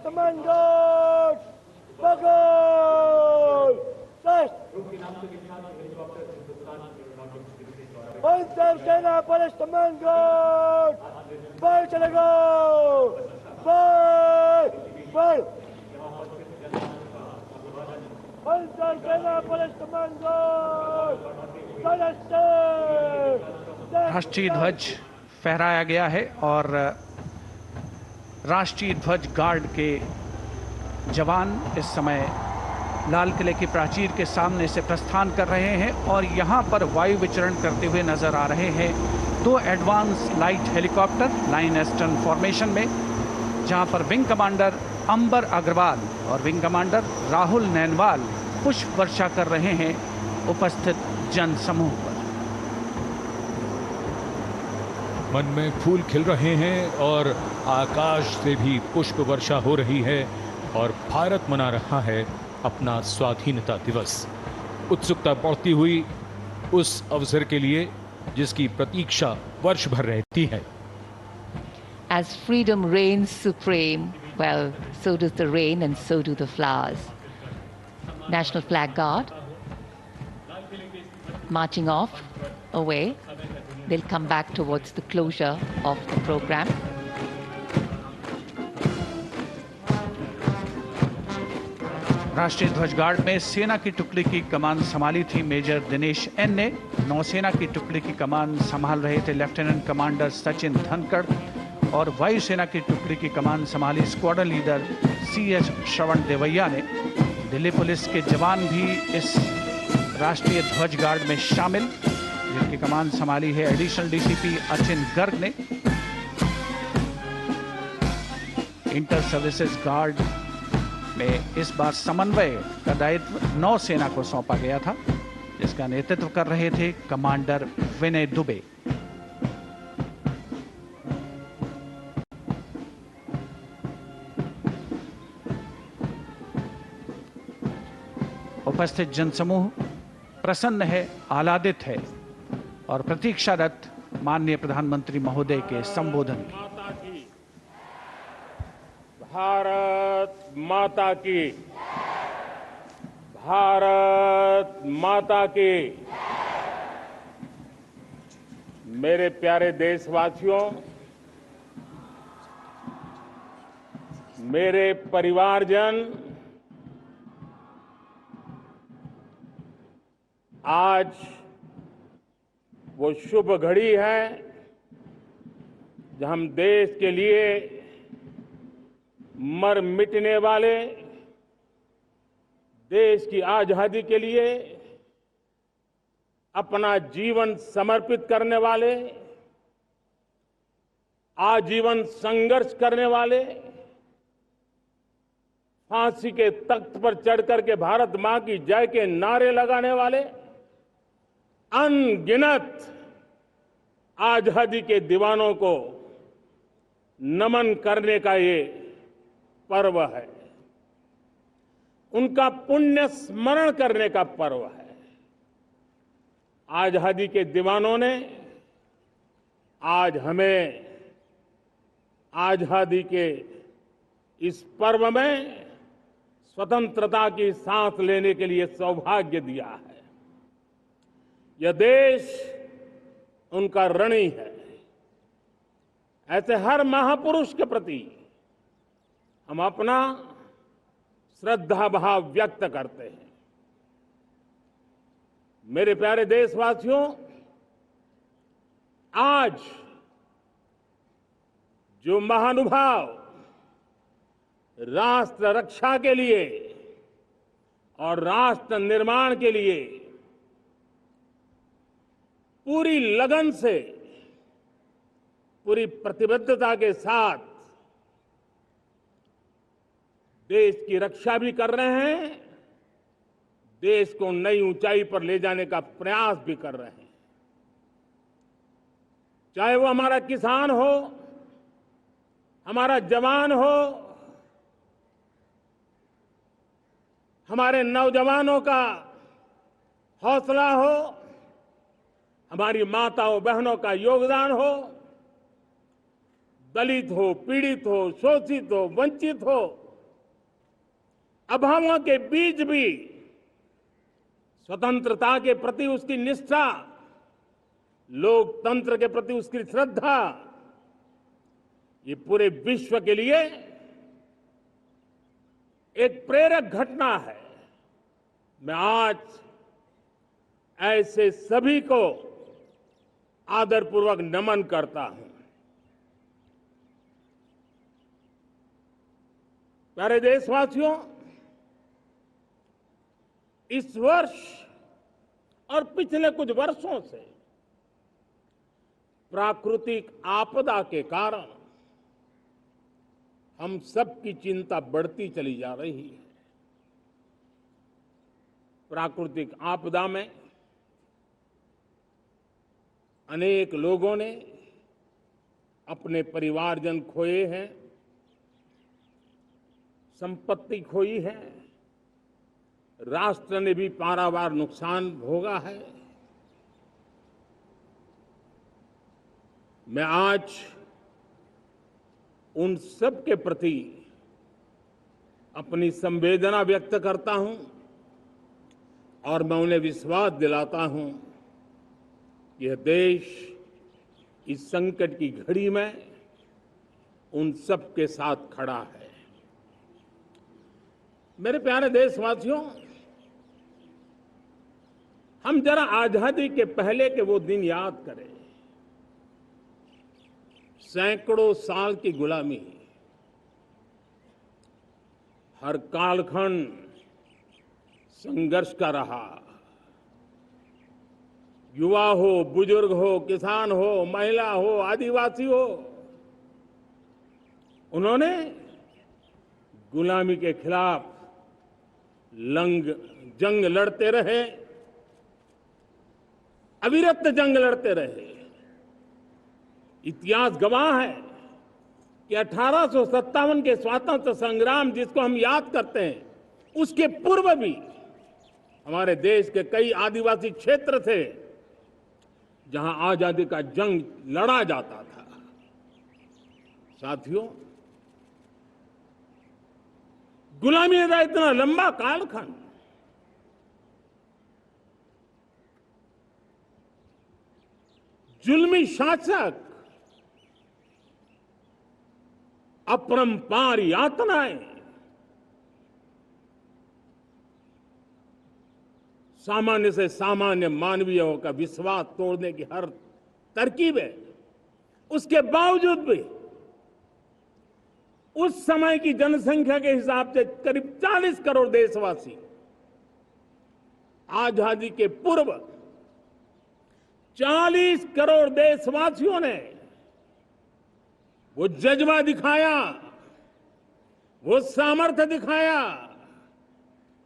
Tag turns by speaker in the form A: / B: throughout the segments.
A: Commanders, Bagul, Test. Panzer Sena Police Commanders, Ball चलेगा, Ball. Panzer Sena Police Commanders,
B: राष्ट्रीय ध्वज फहराया गया है और राष्ट्रीय ध्वज गार्ड के जवान इस समय लाल किले की प्राचीर के सामने से प्रस्थान कर रहे हैं और यहां पर वायु विचरण करते हुए नजर आ रहे हैं 2 advance light helicopter line astern formation में, जहां पर विंग कमांडर अंबर अग्रवाल और विंग कमांडर राहुल नैनवाल पुष्प वर्षा कर रहे हैं उपस्थित जन समूह पर।
C: मन में फूल खिल रहे हैं और आकाश से भी पुष्प वर्षा हो रही है और भारत मना रहा है अपना स्वाधीनता दिवस। उत्सुकता बढ़ती हुई उस अवसर के लिए जिसकी प्रतीक्षा वर्ष भर रहती है।
D: As freedom reigns supreme, well, so does the rain and so do the flowers. National Flag Guard marching off away. They'll come back towards the closure of the program.
B: राष्ट्रीय ध्वज गार्ड में सेना की टुकड़ी की कमान संभाली थी मेजर दिनेश एन ने। नौसेना की टुकड़ी की कमान संभाल रहे थे लेफ्टिनेंट कमांडर सचिन धनखड़ और वायुसेना की टुकड़ी की कमान संभाली स्क्वाड्रन लीडर CS श्रवण देवैया ने। दिल्ली पुलिस के जवान भी इस राष्ट्रीय ध्वज गार्ड में शामिल, जिनकी कमान संभाली है एडिशनल DCP अचिन गर्ग ने। इंटर सर्विसेज गार्ड में इस बार समन्वय का दायित्व नौसेना को सौंपा गया था, जिसका नेतृत्व कर रहे थे कमांडर विनय दुबे। उपस्थित जनसमूह प्रसन्न है, आह्लादित है और प्रतीक्षारत माननीय प्रधानमंत्री महोदय के संबोधन की।
E: भारत माता की, भारत माता की। मेरे प्यारे देशवासियों, मेरे परिवारजन, आज वो शुभ घड़ी है जब हम देश के लिए मर मिटने वाले, देश की आजादी के लिए अपना जीवन समर्पित करने वाले, आजीवन संघर्ष करने वाले, फांसी के तख्त पर चढ़कर के भारत मां की जय के नारे लगाने वाले अनगिनत आजादी के दीवानों को नमन करने का ये पर्व है, उनका पुण्य स्मरण करने का पर्व है। आजादी के दीवानों ने आज हमें आजादी के इस पर्व में स्वतंत्रता की सांस लेने के लिए सौभाग्य दिया है। यह देश उनका ऋणी है। ऐसे हर महापुरुष के प्रति हम अपना श्रद्धा भाव व्यक्त करते हैं। मेरे प्यारे देशवासियों, आज जो महानुभाव राष्ट्र रक्षा के लिए और राष्ट्र निर्माण के लिए पूरी लगन से, पूरी प्रतिबद्धता के साथ देश की रक्षा भी कर रहे हैं, देश को नई ऊंचाई पर ले जाने का प्रयास भी कर रहे हैं। चाहे वो हमारा किसान हो, हमारा जवान हो, हमारे नौजवानों का हौसला हो, हमारी माताओं बहनों का योगदान हो, दलित हो, पीड़ित हो, शोषित हो, वंचित हो, अभावों के बीच भी स्वतंत्रता के प्रति उसकी निष्ठा, लोकतंत्र के प्रति उसकी श्रद्धा, ये पूरे विश्व के लिए एक प्रेरक घटना है। मैं आज ऐसे सभी को आदरपूर्वक नमन करता हूं। प्यारे देशवासियों, इस वर्ष और पिछले कुछ वर्षों से प्राकृतिक आपदा के कारण हम सबकी चिंता बढ़ती चली जा रही है। प्राकृतिक आपदा में अनेक लोगों ने अपने परिवारजन खोए हैं, संपत्ति खोई है, राष्ट्र ने भी पारावार नुकसान भोगा है। मैं आज उन सब के प्रति अपनी संवेदना व्यक्त करता हूं और मैं उन्हें विश्वास दिलाता हूं कि यह देश इस संकट की घड़ी में उन सब के साथ खड़ा है। मेरे प्यारे देशवासियों, हम जरा आजादी के पहले के वो दिन याद करें। सैकड़ों साल की गुलामी, हर कालखंड संघर्ष का रहा। युवा हो, बुजुर्ग हो, किसान हो, महिला हो, आदिवासी हो, उन्होंने गुलामी के खिलाफ जंग लड़ते रहे, अविरत जंग लड़ते रहे। इतिहास गवाह है कि 1857 के स्वतंत्रता संग्राम, जिसको हम याद करते हैं, उसके पूर्व भी हमारे देश के कई आदिवासी क्षेत्र थे जहां आजादी का जंग लड़ा जाता था। साथियों, गुलामी का इतना लंबा कालखंड, जुल्मी शासक, अपरंपार यातनाएं, सामान्य से सामान्य मानवीयों का विश्वास तोड़ने की हर तरकीबें, उसके बावजूद भी उस समय की जनसंख्या के हिसाब से करीब 40 करोड़ देशवासी आजादी के पूर्व 40 करोड़ देशवासियों ने वो जज्बा दिखाया, वो सामर्थ्य दिखाया,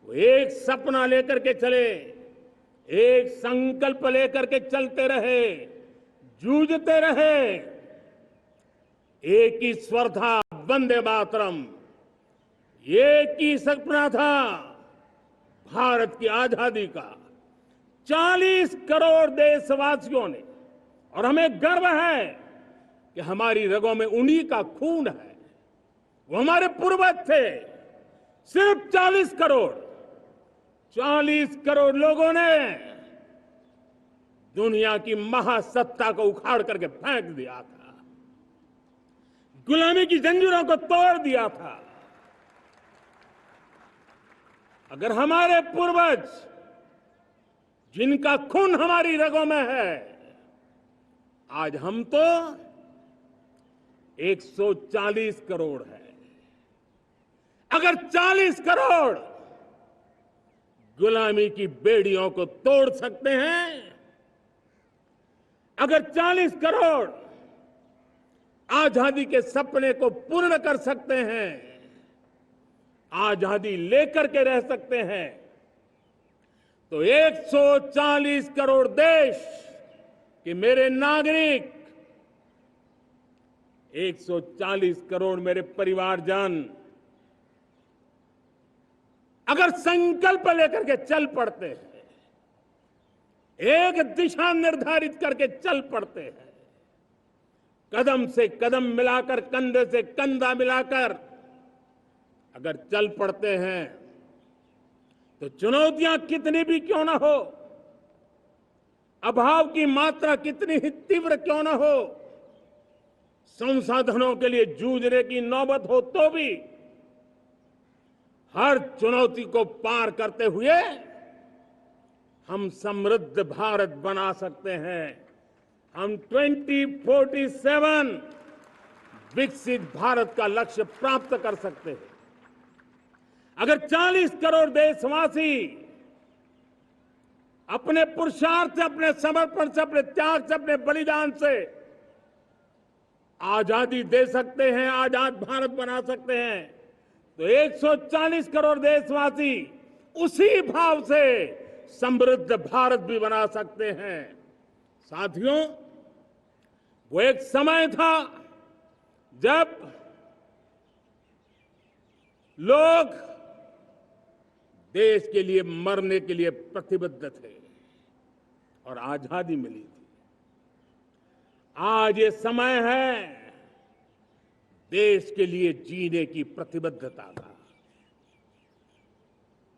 E: वो एक सपना लेकर के चले, एक संकल्प लेकर के चलते रहे, जूझते रहे। एक ही स्वर था, वंदे मातरम। एक ही सपना था, भारत की आजादी का। 40 करोड़ देशवासियों ने, और हमें गर्व है कि हमारी रगों में उन्हीं का खून है, वो हमारे पूर्वज थे। सिर्फ 40 करोड़ लोगों ने दुनिया की महासत्ता को उखाड़ करके फेंक दिया था, गुलामी की जंजीरों को तोड़ दिया था। अगर हमारे पूर्वज, जिनका खून हमारी रगों में है, आज हम तो 140 करोड़ है। अगर 40 करोड़ गुलामी की बेड़ियों को तोड़ सकते हैं, अगर 40 करोड़ आजादी के सपने को पूर्ण कर सकते हैं, आजादी लेकर के रह सकते हैं, तो 140 करोड़ देश के मेरे नागरिक, 140 करोड़ मेरे परिवारजन अगर संकल्प लेकर के चल पड़ते हैं, एक दिशा निर्धारित करके चल पड़ते हैं, कदम से कदम मिलाकर, कंधे से कंधा मिलाकर अगर चल पड़ते हैं, तो चुनौतियां कितनी भी क्यों ना हो, अभाव की मात्रा कितनी ही तीव्र क्यों ना हो, संसाधनों के लिए जूझने की नौबत हो तो भी हर चुनौती को पार करते हुए हम समृद्ध भारत बना सकते हैं। हम 2047 विकसित भारत का लक्ष्य प्राप्त कर सकते हैं। अगर 40 करोड़ देशवासी अपने पुरुषार्थ से, अपने समर्पण से, अपने त्याग से, अपने बलिदान से आजादी दे सकते हैं, आजाद भारत बना सकते हैं, तो 140 करोड़ देशवासी उसी भाव से समृद्ध भारत भी बना सकते हैं। साथियों, वो एक समय था जब लोग देश के लिए मरने के लिए प्रतिबद्ध थे और आजादी मिली थी। आज ये समय है देश के लिए जीने की प्रतिबद्धता का।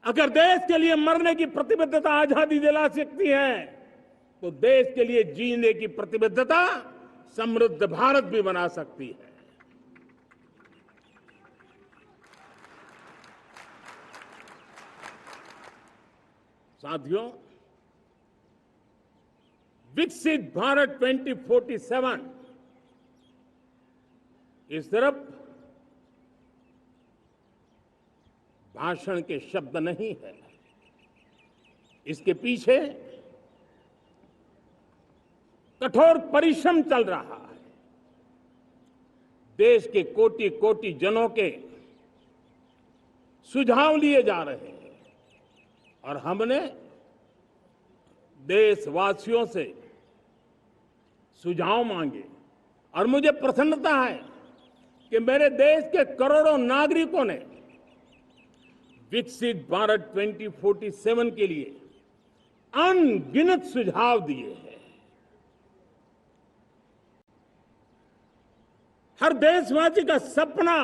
E: अगर देश के लिए मरने की प्रतिबद्धता आजादी दिला सकती है, तो देश के लिए जीने की प्रतिबद्धता समृद्ध भारत भी बना सकती है। साथियों, विकसित भारत 2047 इस तरफ भाषण के शब्द नहीं है, इसके पीछे कठोर परिश्रम चल रहा है। देश के कोटि कोटि जनों के सुझाव लिए जा रहे हैं और हमने देशवासियों से सुझाव मांगे और मुझे प्रसन्नता है कि मेरे देश के करोड़ों नागरिकों ने विकसित भारत 2047 के लिए अनगिनत सुझाव दिए हैं। हर देशवासी का सपना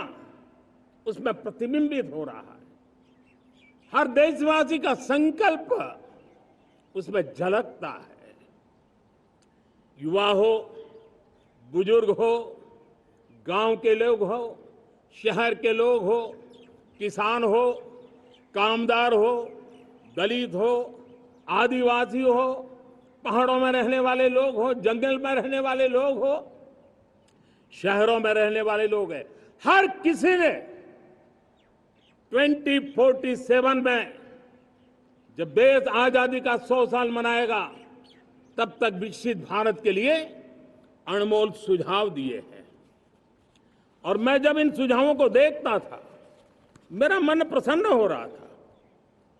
E: उसमें प्रतिबिंबित हो रहा है, हर देशवासी का संकल्प उसमें झलकता है। युवा हो, बुजुर्ग हो, गांव के लोग हो, शहर के लोग हो, किसान हो, कामदार हो, दलित हो, आदिवासी हो, पहाड़ों में रहने वाले लोग हो, जंगल में रहने वाले लोग हो, शहरों में रहने वाले लोग हैं, हर किसी ने 2047 में जब देश आजादी का 100 साल मनाएगा, तब तक विकसित भारत के लिए अनमोल सुझाव दिए हैं। और मैं जब इन सुझावों को देखता था, मेरा मन प्रसन्न हो रहा था।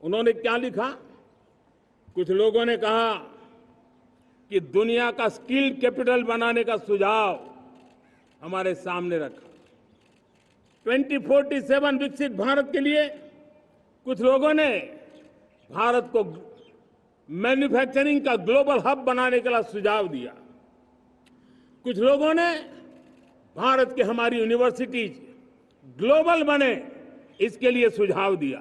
E: उन्होंने क्या लिखा? कुछ लोगों ने कहा कि दुनिया का स्किल कैपिटल बनाने का सुझाव हमारे सामने रखा। 2047 विकसित भारत के लिए कुछ लोगों ने भारत को मैन्युफैक्चरिंग का ग्लोबल हब बनाने के लिए सुझाव दिया। कुछ लोगों ने भारत की हमारी यूनिवर्सिटीज ग्लोबल बने, इसके लिए सुझाव दिया।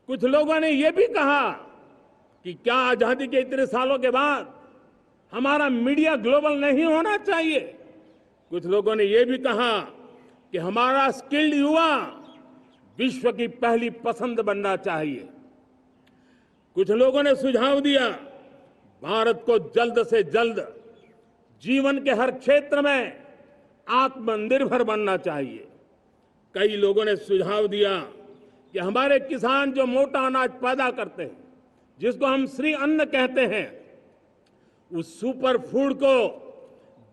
E: कुछ लोगों ने यह भी कहा कि क्या आजादी के इतने सालों के बाद हमारा मीडिया ग्लोबल नहीं होना चाहिए। कुछ लोगों ने यह भी कहा कि हमारा स्किल्ड युवा विश्व की पहली पसंद बनना चाहिए। कुछ लोगों ने सुझाव दिया भारत को जल्द से जल्द जीवन के हर क्षेत्र में आत्मनिर्भर बनना चाहिए। कई लोगों ने सुझाव दिया कि हमारे किसान जो मोटा अनाज पैदा करते हैं, जिसको हम श्री अन्न कहते हैं, उस सुपर फूड को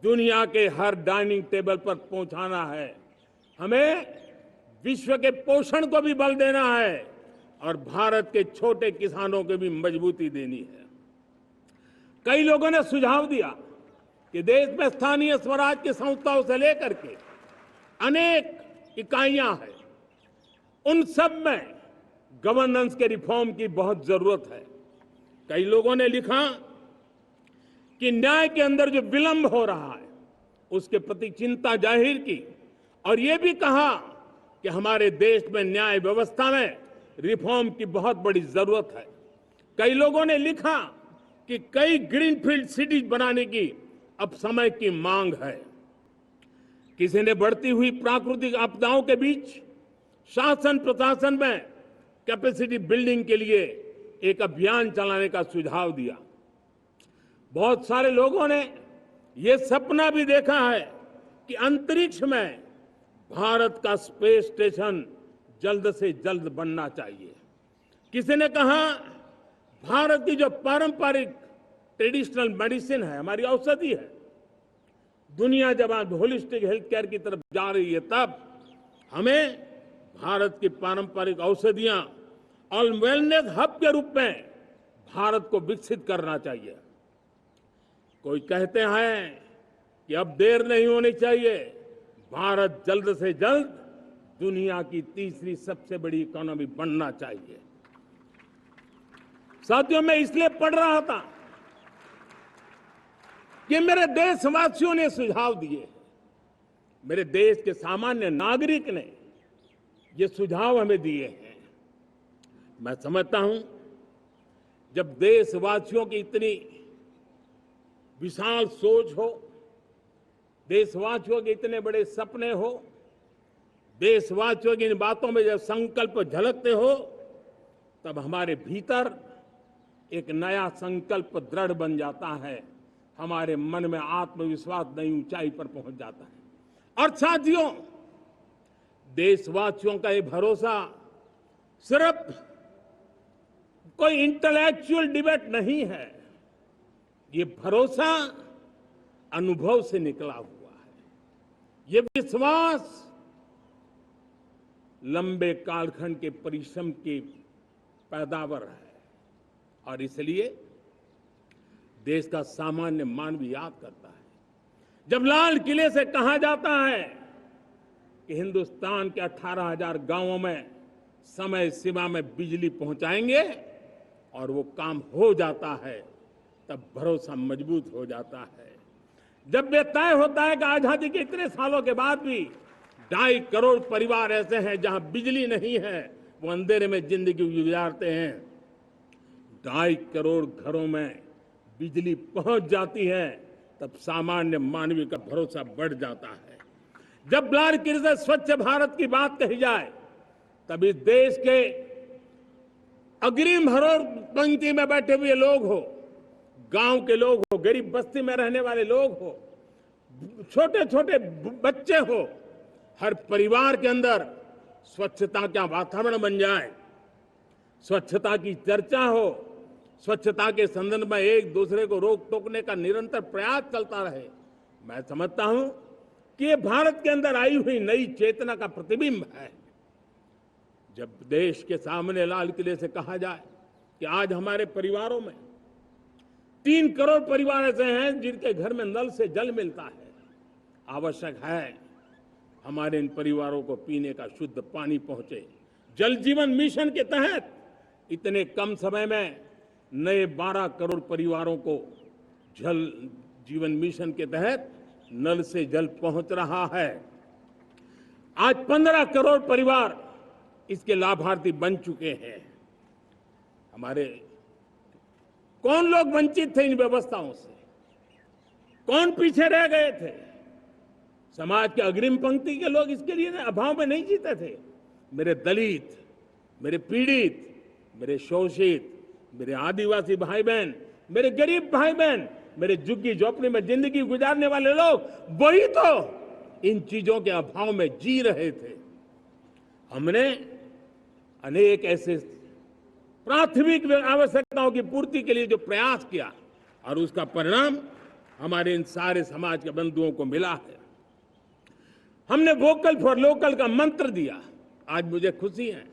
E: दुनिया के हर डाइनिंग टेबल पर पहुंचाना है। हमें विश्व के पोषण को भी बल देना है और भारत के छोटे किसानों को भी मजबूती देनी है। कई लोगों ने सुझाव दिया कि देश में स्थानीय स्वराज की संस्थाओं से लेकर के अनेक इकाइयां हैं, उन सब में गवर्नेंस के रिफॉर्म की बहुत जरूरत है। कई लोगों ने लिखा कि न्याय के अंदर जो विलंब हो रहा है, उसके प्रति चिंता जाहिर की और ये भी कहा कि हमारे देश में न्याय व्यवस्था में रिफॉर्म की बहुत बड़ी जरूरत है। कई लोगों ने लिखा कि कई ग्रीनफील्ड सिटीज बनाने की अब समय की मांग है। किसी ने बढ़ती हुई प्राकृतिक आपदाओं के बीच शासन प्रशासन में कैपेसिटी बिल्डिंग के लिए एक अभियान चलाने का सुझाव दिया। बहुत सारे लोगों ने यह सपना भी देखा है कि अंतरिक्ष में भारत का स्पेस स्टेशन जल्द से जल्द बनना चाहिए। किसी ने कहा भारत की जो पारंपरिक ट्रेडिशनल मेडिसिन है, हमारी औषधि है, दुनिया जब आज होलिस्टिक हेल्थ केयर की तरफ जा रही है, तब हमें भारत की पारंपरिक औषधियां और वेलनेस हब के रूप में भारत को विकसित करना चाहिए। कोई कहते हैं कि अब देर नहीं होनी चाहिए, भारत जल्द से जल्द दुनिया की तीसरी सबसे बड़ी इकोनॉमी बनना चाहिए। साथियों, मैं इसलिए पढ़ रहा था कि मेरे देशवासियों ने सुझाव दिए, मेरे देश के सामान्य नागरिक ने ये सुझाव हमें दिए हैं। मैं समझता हूं, जब देशवासियों की इतनी विशाल सोच हो, देशवासियों के इतने बड़े सपने हो, देशवासियों की इन बातों में जब संकल्प झलकते हो, तब हमारे भीतर एक नया संकल्प दृढ़ बन जाता है, हमारे मन में आत्मविश्वास नई ऊंचाई पर पहुंच जाता है। और साथियों, देशवासियों का ये भरोसा सिर्फ कोई इंटेलेक्चुअल डिबेट नहीं है, ये भरोसा अनुभव से निकला हुआ है। ये विश्वास लंबे कालखंड के परिश्रम की पैदावार है। और इसलिए देश का सामान्य मानव याद करता है, जब लाल किले से कहा जाता है कि हिंदुस्तान के 18,000 गांवों में समय सीमा में बिजली पहुंचाएंगे, और वो काम हो जाता है, तब भरोसा मजबूत हो जाता है। जब ये तय होता है कि आजादी के इतने सालों के बाद भी 2.5 करोड़ परिवार ऐसे हैं जहां बिजली नहीं है, वो अंधेरे में जिंदगी गुजारते हैं, 2.5 करोड़ घरों में बिजली पहुंच जाती है, तब सामान्य मानवीय का भरोसा बढ़ जाता है। जब लाल किले से स्वच्छ भारत की बात कही जाए, तब इस देश के अग्रिम हरोर पंक्ति में बैठे हुए लोग हो, गांव के लोग हो, गरीब बस्ती में रहने वाले लोग हो, छोटे छोटे बच्चे हो, हर परिवार के अंदर स्वच्छता का वातावरण बन जाए, स्वच्छता की चर्चा हो, स्वच्छता के संदर्भ में एक दूसरे को रोक टोकने का निरंतर प्रयास चलता रहे। मैं समझता हूं कि ये भारत के अंदर आई हुई नई चेतना का प्रतिबिंब है। जब देश के सामने लाल किले से कहा जाए कि आज हमारे परिवारों में 3 करोड़ परिवार ऐसे हैं जिनके घर में नल से जल मिलता है, आवश्यक है हमारे इन परिवारों को पीने का शुद्ध पानी पहुंचे। जल जीवन मिशन के तहत इतने कम समय में नए 12 करोड़ परिवारों को जल जीवन मिशन के तहत नल से जल पहुंच रहा है। आज 15 करोड़ परिवार इसके लाभार्थी बन चुके हैं। हमारे कौन लोग वंचित थे इन व्यवस्थाओं से, कौन पीछे रह गए थे? समाज के अग्रिम पंक्ति के लोग इसके लिए अभाव में नहीं जीते थे। मेरे दलित, मेरे पीड़ित, मेरे शोषित, मेरे आदिवासी भाई बहन, मेरे गरीब भाई बहन, मेरे झुग्गी झोपड़ी में जिंदगी गुजारने वाले लोग, वही तो इन चीजों के अभाव में जी रहे थे। हमने अनेक ऐसे प्राथमिक आवश्यकताओं की पूर्ति के लिए जो प्रयास किया, और उसका परिणाम हमारे इन सारे समाज के बंधुओं को मिला है। हमने वोकल फॉर लोकल का मंत्र दिया। आज मुझे खुशी है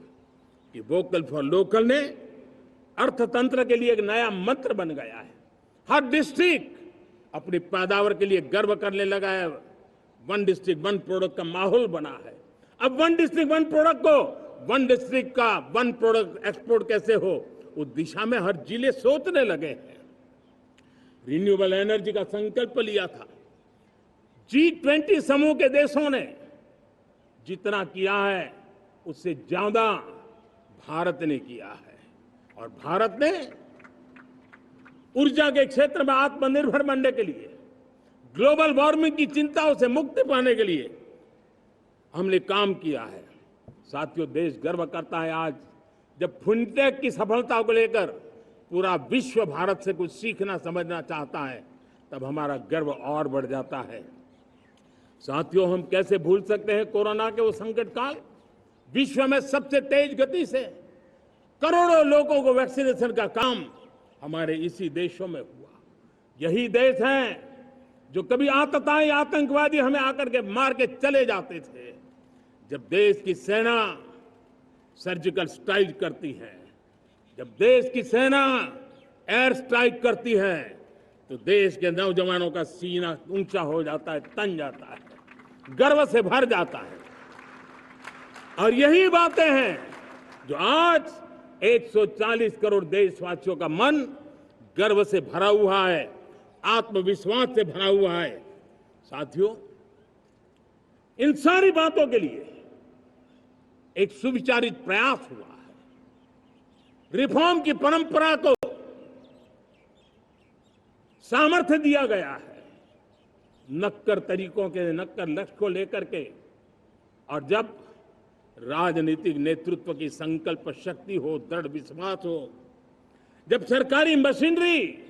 E: कि वोकल फॉर लोकल ने अर्थतंत्र के लिए एक नया मंत्र बन गया है। हर डिस्ट्रिक्ट अपनी पैदावार के लिए गर्व करने लगा है। 1 डिस्ट्रिक्ट 1 प्रोडक्ट का माहौल बना है। अब 1 डिस्ट्रिक्ट 1 प्रोडक्ट को 1 डिस्ट्रिक्ट का 1 प्रोडक्ट एक्सपोर्ट कैसे हो, उस दिशा में हर जिले सोचने लगे हैं। रिन्यूएबल एनर्जी का संकल्प लिया था। G20 समूह के देशों ने जितना किया है उससे ज्यादा भारत ने किया है। और भारत ने ऊर्जा के क्षेत्र में आत्मनिर्भर बनने के लिए, ग्लोबल वार्मिंग की चिंताओं से मुक्ति पाने के लिए हमने काम किया है। साथियों, देश गर्व करता है आज जब फिनटेक की सफलता को लेकर पूरा विश्व भारत से कुछ सीखना समझना चाहता है, तब हमारा गर्व और बढ़ जाता है। साथियों, हम कैसे भूल सकते हैं कोरोना के वो संकट काल। विश्व में सबसे तेज गति से करोड़ों लोगों को वैक्सीनेशन का काम हमारे इसी देशों में हुआ। यही देश हैं जो कभी आतताई आतंकवादी हमें आकर के मार के चले जाते थे। जब देश की सेना सर्जिकल स्ट्राइक करती है, जब देश की सेना एयर स्ट्राइक करती है, तो देश के नौजवानों का सीना ऊंचा हो जाता है, तन जाता है, गर्व से भर जाता है। और यही बातें हैं जो आज 140 करोड़ देशवासियों का मन गर्व से भरा हुआ है, आत्मविश्वास से भरा हुआ है। साथियों, इन सारी बातों के लिए एक सुविचारित प्रयास हुआ है। रिफॉर्म की परंपरा को सामर्थ्य दिया गया है, नक्कर तरीकों के, नक्कर लक्ष्य को लेकर के। और जब राजनीतिक नेतृत्व की संकल्प शक्ति हो, दृढ़ विश्वास हो, जब सरकारी मशीनरी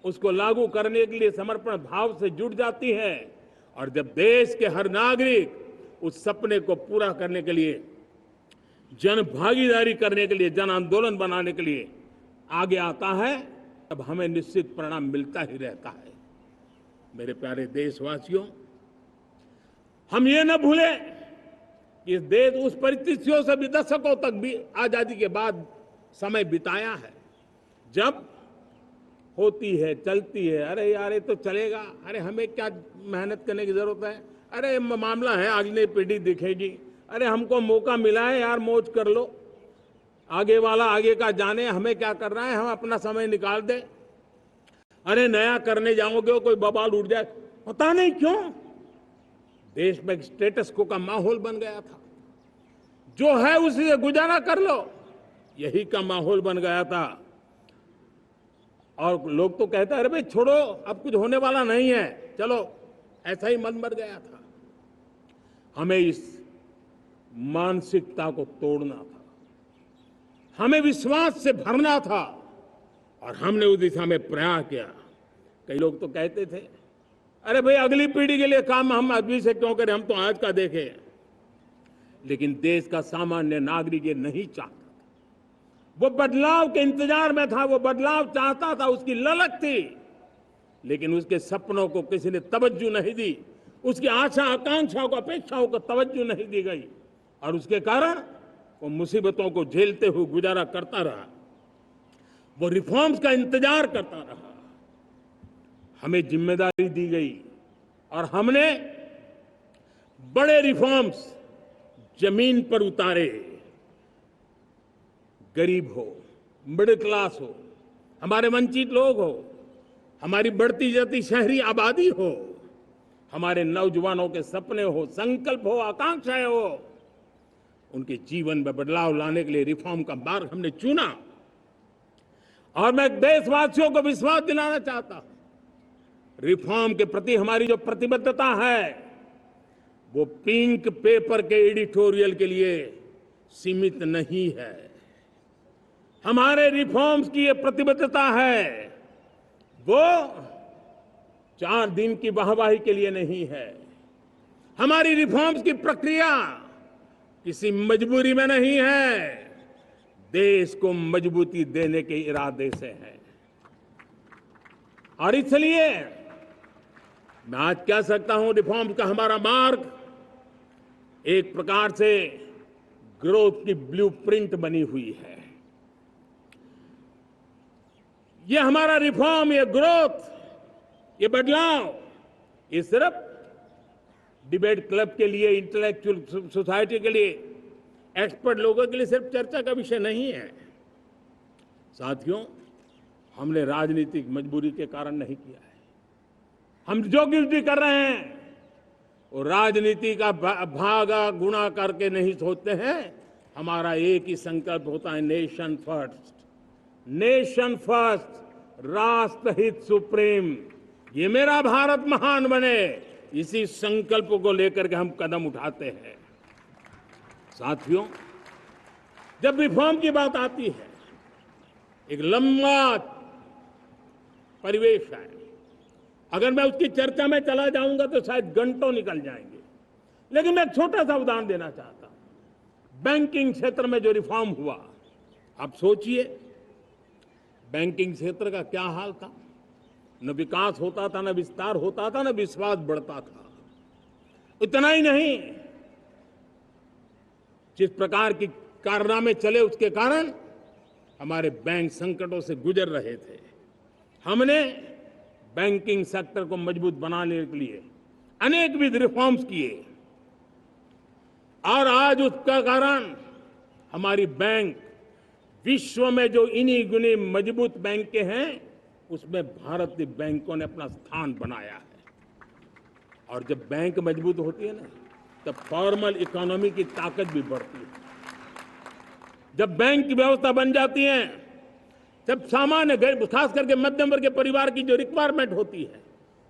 E: उसको लागू करने के लिए समर्पण भाव से जुट जाती है, और जब देश के हर नागरिक उस सपने को पूरा करने के लिए, जन भागीदारी करने के लिए, जन आंदोलन बनाने के लिए आगे आता है, तब हमें निश्चित परिणाम मिलता ही रहता है। मेरे प्यारे देशवासियों, हम ये न भूलें कि इस देश उस परिस्थितियों से भी दशकों तक भी आजादी के बाद समय बिताया है, जब होती है, चलती है, अरे यार ये तो चलेगा, अरे हमें क्या मेहनत करने की जरूरत है, अरे मामला है अगली पीढ़ी दिखेगी, अरे हमको मौका मिला है यार, मौज कर लो, आगे वाला आगे का जाने, हमें क्या करना है, हम अपना समय निकाल दें। अरे नया करने जाओगे कोई बवाल उठ जाए, पता नहीं क्यों देश में स्टेटस को का माहौल बन गया था। जो है उसी से गुजारा कर लो, यही का माहौल बन गया था। और लोग तो कहते हैं अरे भाई छोड़ो, अब कुछ होने वाला नहीं है, चलो, ऐसा ही मन बन गया था। हमें इस मानसिकता को तोड़ना था, हमें विश्वास से भरना था, और हमने उस दिशा में प्रयास किया। कई लोग तो कहते थे अरे भाई अगली पीढ़ी के लिए काम हम अभी से क्यों करें, हम तो आज का देखें। लेकिन देश का सामान्य नागरिक ये नहीं चाहता, वो बदलाव के इंतजार में था, वो बदलाव चाहता था, उसकी ललक थी, लेकिन उसके सपनों को किसी ने तवज्जो नहीं दी, उसकी आशा आकांक्षाओं को, अपेक्षाओं को तवज्जो नहीं दी गई, और उसके कारण वो मुसीबतों को झेलते हुए गुजारा करता रहा, वो रिफॉर्म्स का इंतजार करता रहा। हमें जिम्मेदारी दी गई और हमने बड़े रिफॉर्म्स जमीन पर उतारे। गरीब हो, मिडिल क्लास हो, हमारे वंचित लोग हो, हमारी बढ़ती जाती शहरी आबादी हो, हमारे नौजवानों के सपने हो, संकल्प हो, आकांक्षाएं हो, उनके जीवन में बदलाव लाने के लिए रिफॉर्म का मार्ग हमने चुना। और मैं देशवासियों को विश्वास दिलाना चाहता हूं, रिफॉर्म के प्रति हमारी जो प्रतिबद्धता है वो पिंक पेपर के एडिटोरियल के लिए सीमित नहीं है। हमारे रिफॉर्म्स की ये प्रतिबद्धता है, वो 4 दिन की वाहवाही के लिए नहीं है। हमारी रिफॉर्म्स की प्रक्रिया किसी मजबूरी में नहीं है, देश को मजबूती देने के इरादे से है। और इसलिए मैं आज कह सकता हूं, रिफॉर्म का हमारा मार्ग एक प्रकार से ग्रोथ की ब्लूप्रिंट बनी हुई है। ये हमारा रिफॉर्म, ये ग्रोथ, ये बदलाव, ये सिर्फ डिबेट क्लब के लिए, इंटेलेक्चुअल सोसाइटी के लिए, एक्सपर्ट लोगों के लिए सिर्फ चर्चा का विषय नहीं है। साथियों, हमने राजनीतिक मजबूरी के कारण नहीं किया है। हम जो कुछ भी कर रहे हैं वो राजनीति का भागा गुणा करके नहीं सोचते हैं, हमारा एक ही संकल्प होता है, नेशन फर्स्ट, नेशन फर्स्ट, राष्ट्र हित सुप्रीम। ये मेरा भारत महान बने, इसी संकल्प को लेकर के हम कदम उठाते हैं। साथियों, जब रिफॉर्म की बात आती है, एक लंबा परिवेश है। अगर मैं उसकी चर्चा में चला जाऊंगा तो शायद घंटों निकल जाएंगे, लेकिन मैं एक छोटा सा उदाहरण देना चाहता हूं। बैंकिंग क्षेत्र में जो रिफॉर्म हुआ, आप सोचिए बैंकिंग क्षेत्र का क्या हाल था। न विकास होता था, न विस्तार होता था, न विश्वास बढ़ता था। इतना ही नहीं, जिस प्रकार की कारनामे चले उसके कारण हमारे बैंक संकटों से गुजर रहे थे। हमने बैंकिंग सेक्टर को मजबूत बनाने के लिए अनेकविध रिफॉर्म्स किए और आज उसका कारण हमारी बैंक विश्व में जो इन्हीं गुनी मजबूत बैंक के हैं, उसमें भारतीय बैंकों ने अपना स्थान बनाया है। और जब बैंक मजबूत होती है ना, तब फॉर्मल इकोनॉमी की ताकत भी बढ़ती है। जब बैंक की व्यवस्था बन जाती है, जब सामान्य खास करके मध्यम वर्ग के परिवार की जो रिक्वायरमेंट होती है,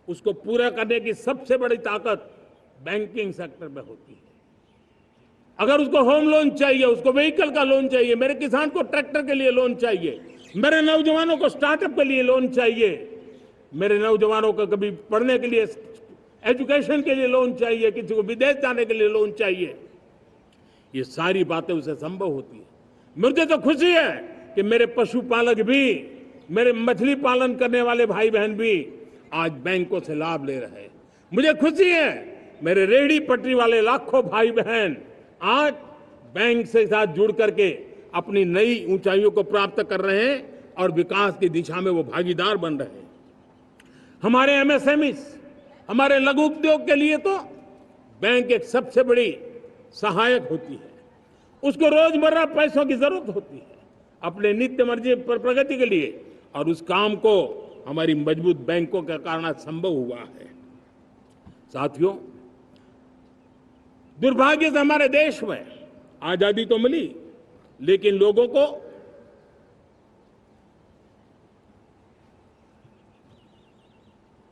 E: उसको पूरा करने की सबसे बड़ी ताकत बैंकिंग सेक्टर में होती है। अगर उसको होम लोन चाहिए, उसको व्हीकल का लोन चाहिए, मेरे किसान को ट्रैक्टर के लिए लोन चाहिए, मेरे नौजवानों को स्टार्टअप के लिए लोन चाहिए, मेरे नौजवानों को कभी पढ़ने के लिए, एजुकेशन के लिए लोन चाहिए, किसी को विदेश जाने के लिए लोन चाहिए, ये सारी बातें उसे संभव होती है। मुझे तो खुशी है कि मेरे पशुपालक भी, मेरे मछली पालन करने वाले भाई बहन भी आज बैंकों से लाभ ले रहे हैं। मुझे खुशी है मेरे रेहड़ी पटरी वाले लाखों भाई बहन आज बैंक से साथ जुड़ करके अपनी नई ऊंचाइयों को प्राप्त कर रहे हैं और विकास की दिशा में वो भागीदार बन रहे हैं। हमारे एमएसएमईज, हमारे लघु उद्योग के लिए तो बैंक एक सबसे बड़ी सहायक होती है। उसको रोजमर्रा पैसों की जरूरत होती है अपने नित्य मर्जी पर प्रगति के लिए, और उस काम को हमारी मजबूत बैंकों के कारण संभव हुआ है। साथियों, दुर्भाग्य से हमारे देश में आजादी तो मिली, लेकिन लोगों को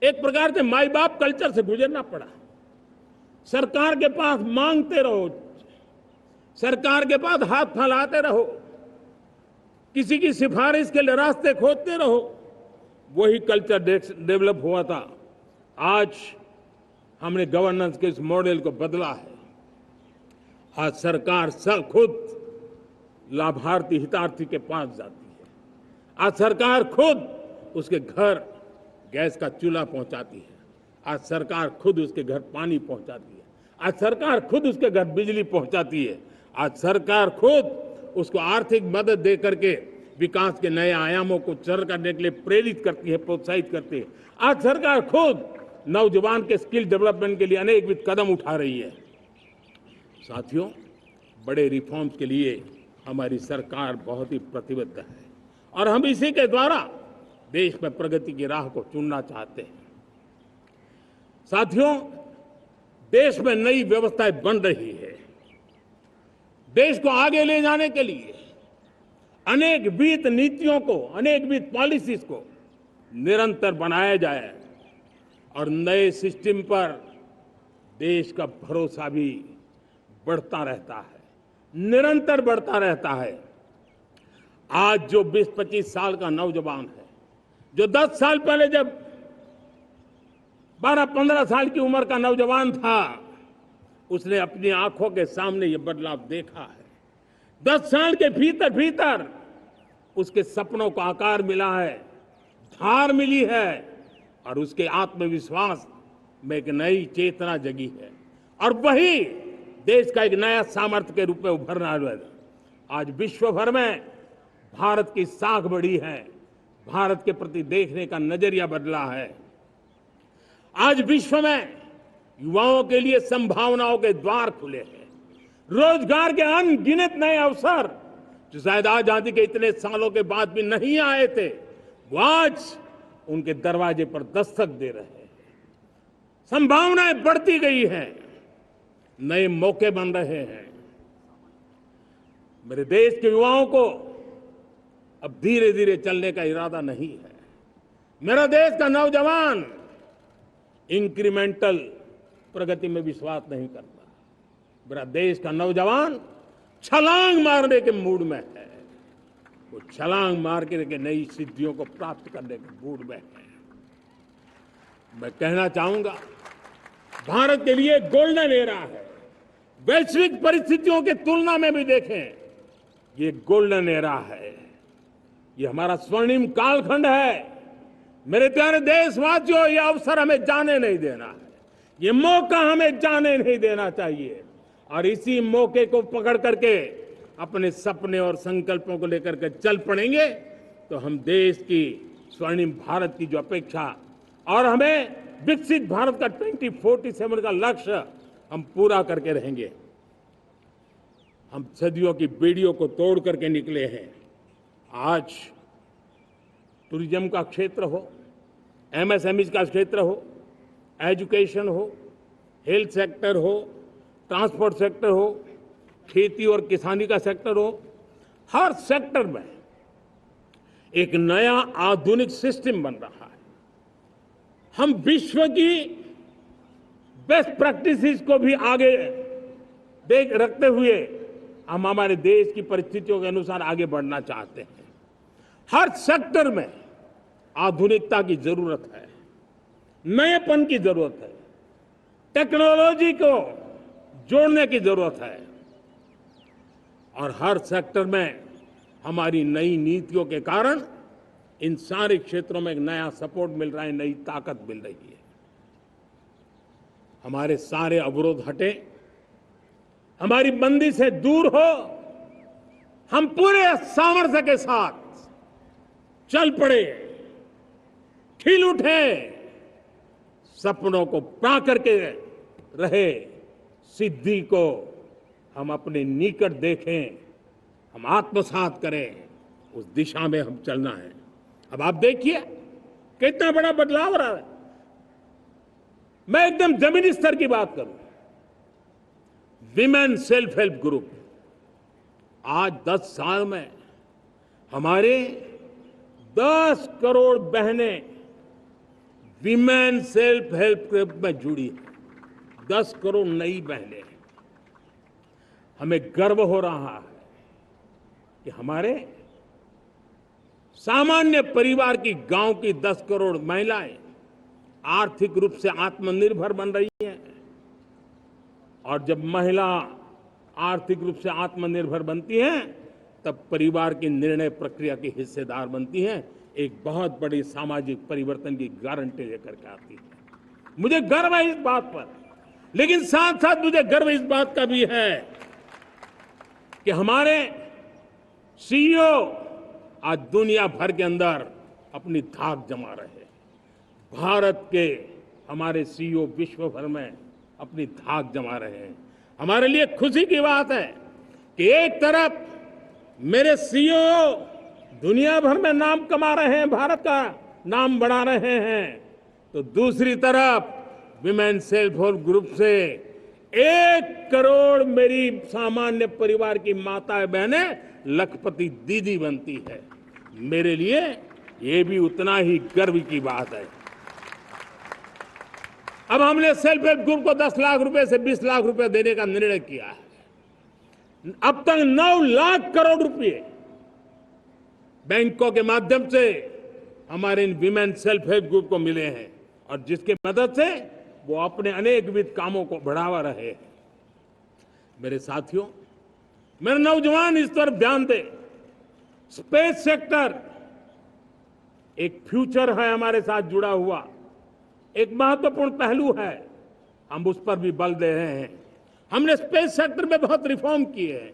E: एक प्रकार से माई बाप कल्चर से गुजरना पड़ा। सरकार के पास मांगते रहो, सरकार के पास हाथ फैलाते रहो, किसी की सिफारिश के लिए रास्ते खोजते रहो, वही कल्चर डेवलप हुआ था। आज हमने गवर्नेंस के इस मॉडल को बदला है। आज सरकार खुद लाभार्थी हितार्थी के पास जाती है। आज सरकार खुद उसके घर गैस का चूल्हा पहुंचाती है। आज सरकार खुद उसके घर पानी पहुंचाती है। आज सरकार खुद उसके घर बिजली पहुंचाती है। आज सरकार खुद उसको आर्थिक मदद दे करके विकास के नए आयामों को चर करने के लिए प्रेरित करती है, प्रोत्साहित करती है। आज सरकार खुद नौजवान के स्किल डेवलपमेंट के लिए अनेकविध कदम उठा रही है। साथियों, बड़े रिफॉर्म्स के लिए हमारी सरकार बहुत ही प्रतिबद्ध है और हम इसी के द्वारा देश में प्रगति की राह को चुनना चाहते हैं। साथियों, देश में नई व्यवस्थाएं बन रही है। देश को आगे ले जाने के लिए अनेक वित्त नीतियों को, अनेक वित्त पॉलिसीज को निरंतर बनाया जाए और नए सिस्टम पर देश का भरोसा भी बढ़ता रहता है, निरंतर बढ़ता रहता है। आज जो 20-25 साल का नौजवान है, जो 10 साल पहले जब 12-15 साल की उम्र का नौजवान था, उसने अपनी आंखों के सामने ये बदलाव देखा है। 10 साल के भीतर भीतर उसके सपनों को आकार मिला है, धार मिली है और उसके आत्मविश्वास में एक नई चेतना जगी है और वही देश का एक नया सामर्थ्य के रूप में उभरना है। आज विश्व भर में भारत की साख बढ़ी है, भारत के प्रति देखने का नजरिया बदला है। आज विश्व में युवाओं के लिए संभावनाओं के द्वार खुले हैं, रोजगार के अनगिनत नए अवसर जो शायद आजादी के इतने सालों के बाद भी नहीं आए थे, वो आज उनके दरवाजे पर दस्तक दे रहे हैं। संभावनाएं बढ़ती गई हैं, नए मौके बन रहे हैं। मेरे देश के युवाओं को अब धीरे धीरे चलने का इरादा नहीं है। मेरा देश का नौजवान इंक्रीमेंटल प्रगति में विश्वास नहीं करता। मेरा देश का नौजवान छलांग मारने के मूड में है। वो छलांग मार के नई सिद्धियों को प्राप्त करने के मूड में है। मैं कहना चाहूंगा, भारत के लिए गोल्डन एरा है। वैश्विक परिस्थितियों की तुलना में भी देखें, ये गोल्डन एरा है। ये हमारा स्वर्णिम कालखंड है। मेरे प्यारे देशवासियों, ये अवसर हमें जाने नहीं देना है। ये मौका हमें जाने नहीं देना चाहिए। और इसी मौके को पकड़ करके अपने सपने और संकल्पों को लेकर के चल पड़ेंगे तो हम देश की स्वर्णिम भारत की जो अपेक्षा और हमें विकसित भारत का 2047 का लक्ष्य हम पूरा करके रहेंगे। हम सदियों की बेड़ियों को तोड़ करके निकले हैं। आज टूरिज्म का क्षेत्र हो, एमएसएमई का क्षेत्र हो, एजुकेशन हो, हेल्थ सेक्टर हो, ट्रांसपोर्ट सेक्टर हो, खेती और किसानी का सेक्टर हो, हर सेक्टर में एक नया आधुनिक सिस्टम बन रहा है। हम विश्व की बेस्ट प्रैक्टिसेस को भी आगे देख रखते हुए हम हमारे देश की परिस्थितियों के अनुसार आगे बढ़ना चाहते हैं। हर सेक्टर में आधुनिकता की जरूरत है, नएपन की जरूरत है, टेक्नोलॉजी को जोड़ने की जरूरत है। और हर सेक्टर में हमारी नई नीतियों के कारण इन सारे क्षेत्रों में एक नया सपोर्ट मिल रहा है, नई ताकत मिल रही है। हमारे सारे अवरोध हटे, हमारी बंदी से दूर हो, हम पूरे सामर्थ्य के साथ चल पड़े, खिल उठे, सपनों को पा करके रहे, सिद्धि को हम अपने निकट देखें, हम आत्मसात करें, उस दिशा में हम चलना है। अब आप देखिए कितना बड़ा बदलाव हो रहा है। मैं एकदम जमीनी स्तर की बात करूं, विमेन सेल्फ हेल्प ग्रुप आज 10 साल में हमारे 10 करोड़ बहनें विमेन सेल्फ हेल्प ग्रुप में जुड़ी हैं। 10 करोड़ नई बहनें। हमें गर्व हो रहा है कि हमारे सामान्य परिवार की, गांव की 10 करोड़ महिलाएं आर्थिक रूप से आत्मनिर्भर बन रही हैं। और जब महिला आर्थिक रूप से आत्मनिर्भर बनती हैं, तब परिवार की निर्णय प्रक्रिया की हिस्सेदार बनती हैं, एक बहुत बड़ी सामाजिक परिवर्तन की गारंटी लेकर के आती है। मुझे गर्व है इस बात पर, लेकिन साथ साथ मुझे गर्व इस बात का भी है कि हमारे सीईओ आज दुनिया भर के अंदर अपनी धाक जमा रहे हैं। भारत के हमारे सीईओ विश्व भर में अपनी धाक जमा रहे हैं। हमारे लिए खुशी की बात है कि एक तरफ मेरे सीईओ दुनिया भर में नाम कमा रहे हैं, भारत का नाम बढ़ा रहे हैं, तो दूसरी तरफ विमेन सेल्फ हेल्प ग्रुप से 1 करोड़ मेरी सामान्य परिवार की माताएं बहनें लखपति दीदी बनती है। मेरे लिए ये भी उतना ही गर्व की बात है। अब हमने सेल्फ हेल्प ग्रुप को 10 लाख रुपए से 20 लाख रुपए देने का निर्णय किया है। अब तक 9 लाख करोड़ रुपए बैंकों के माध्यम से हमारे इन विमेन सेल्फ हेल्प ग्रुप को मिले हैं, और जिसके मदद से वो अपने अनेकविध कामों को बढ़ावा रहे हैं। मेरे साथियों, मेरे नौजवान इस तरफ ध्यान दें। स्पेस सेक्टर एक फ्यूचर है हमारे साथ जुड़ा हुआ, एक महत्वपूर्ण पहलू है। हम उस पर भी बल दे रहे हैं। हमने स्पेस सेक्टर में बहुत रिफॉर्म किए हैं।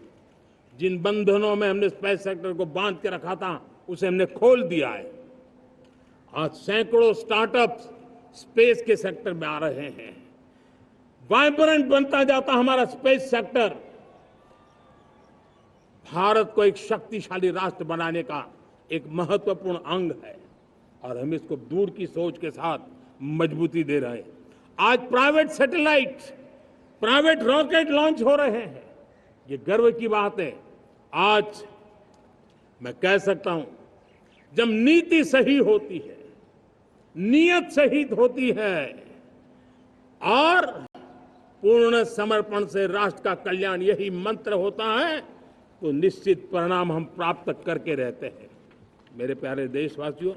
E: जिन बंधनों में हमने स्पेस सेक्टर को बांध के रखा था, उसे हमने खोल दिया है। आज सैकड़ों स्टार्टअप्स स्पेस के सेक्टर में आ रहे हैं। वाइब्रेंट बनता जाता हमारा स्पेस सेक्टर भारत को एक शक्तिशाली राष्ट्र बनाने का एक महत्वपूर्ण अंग है, और हम इसको दूर की सोच के साथ मजबूती दे रहे हैं। आज private satellite, private rocket launch हो रहे हैं। ये गर्व की बात है आज मैं कह सकता हूं, जब नीति सही होती है, नियत सही होती है और पूर्ण समर्पण से राष्ट्र का कल्याण यही मंत्र होता है, तो निश्चित परिणाम हम प्राप्त करके रहते हैं। मेरे प्यारे देशवासियों,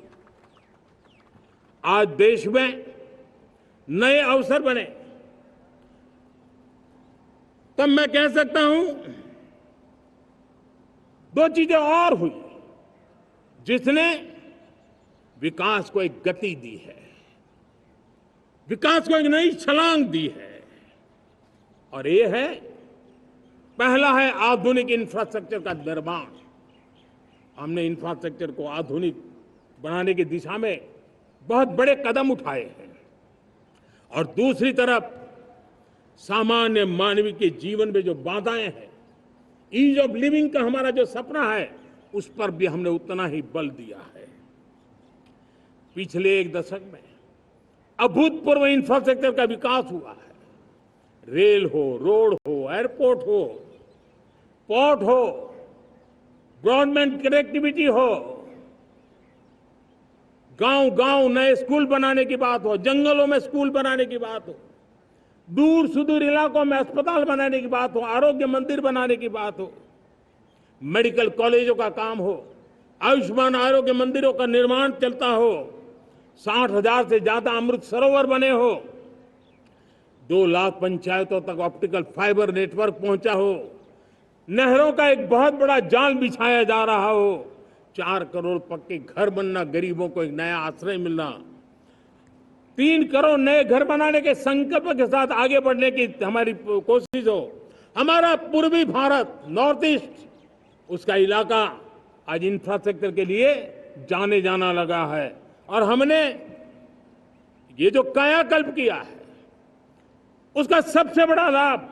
E: आज देश में नए अवसर बने, तब मैं कह सकता हूं दो चीजें और हुई जिसने विकास को एक गति दी है, विकास को एक नई छलांग दी है। और ये है, पहला है आधुनिक इंफ्रास्ट्रक्चर का निर्माण। हमने इंफ्रास्ट्रक्चर को आधुनिक बनाने की दिशा में बहुत बड़े कदम उठाए हैं। और दूसरी तरफ सामान्य मानवीय के जीवन में जो बाधाएं हैं, ईज ऑफ लिविंग का हमारा जो सपना है, उस पर भी हमने उतना ही बल दिया है। पिछले एक दशक में अभूतपूर्व इंफ्रास्ट्रक्चर का विकास हुआ है। रेल हो, रोड हो, एयरपोर्ट हो, पोर्ट हो, ब्रॉडबैंड कनेक्टिविटी हो, गांव गांव नए स्कूल बनाने की बात हो, जंगलों में स्कूल बनाने की बात हो, दूर सुदूर इलाकों में अस्पताल बनाने की बात हो, आरोग्य मंदिर बनाने की बात हो, मेडिकल कॉलेजों का काम हो, आयुष्मान आरोग्य मंदिरों का निर्माण चलता हो, 60,000 से ज्यादा अमृत सरोवर बने हो, 2 लाख पंचायतों तक ऑप्टिकल फाइबर नेटवर्क पहुंचा हो, नहरों का एक बहुत बड़ा जाल बिछाया जा रहा हो, 4 करोड़ पक्के घर बनना, गरीबों को एक नया आश्रय मिलना, 3 करोड़ नए घर बनाने के संकल्प के साथ आगे बढ़ने की हमारी कोशिश हो। हमारा पूर्वी भारत, नॉर्थ ईस्ट, उसका इलाका आज इंफ्रास्ट्रक्चर के लिए जाने जाना लगा है। और हमने ये जो कायाकल्प किया है, उसका सबसे बड़ा लाभ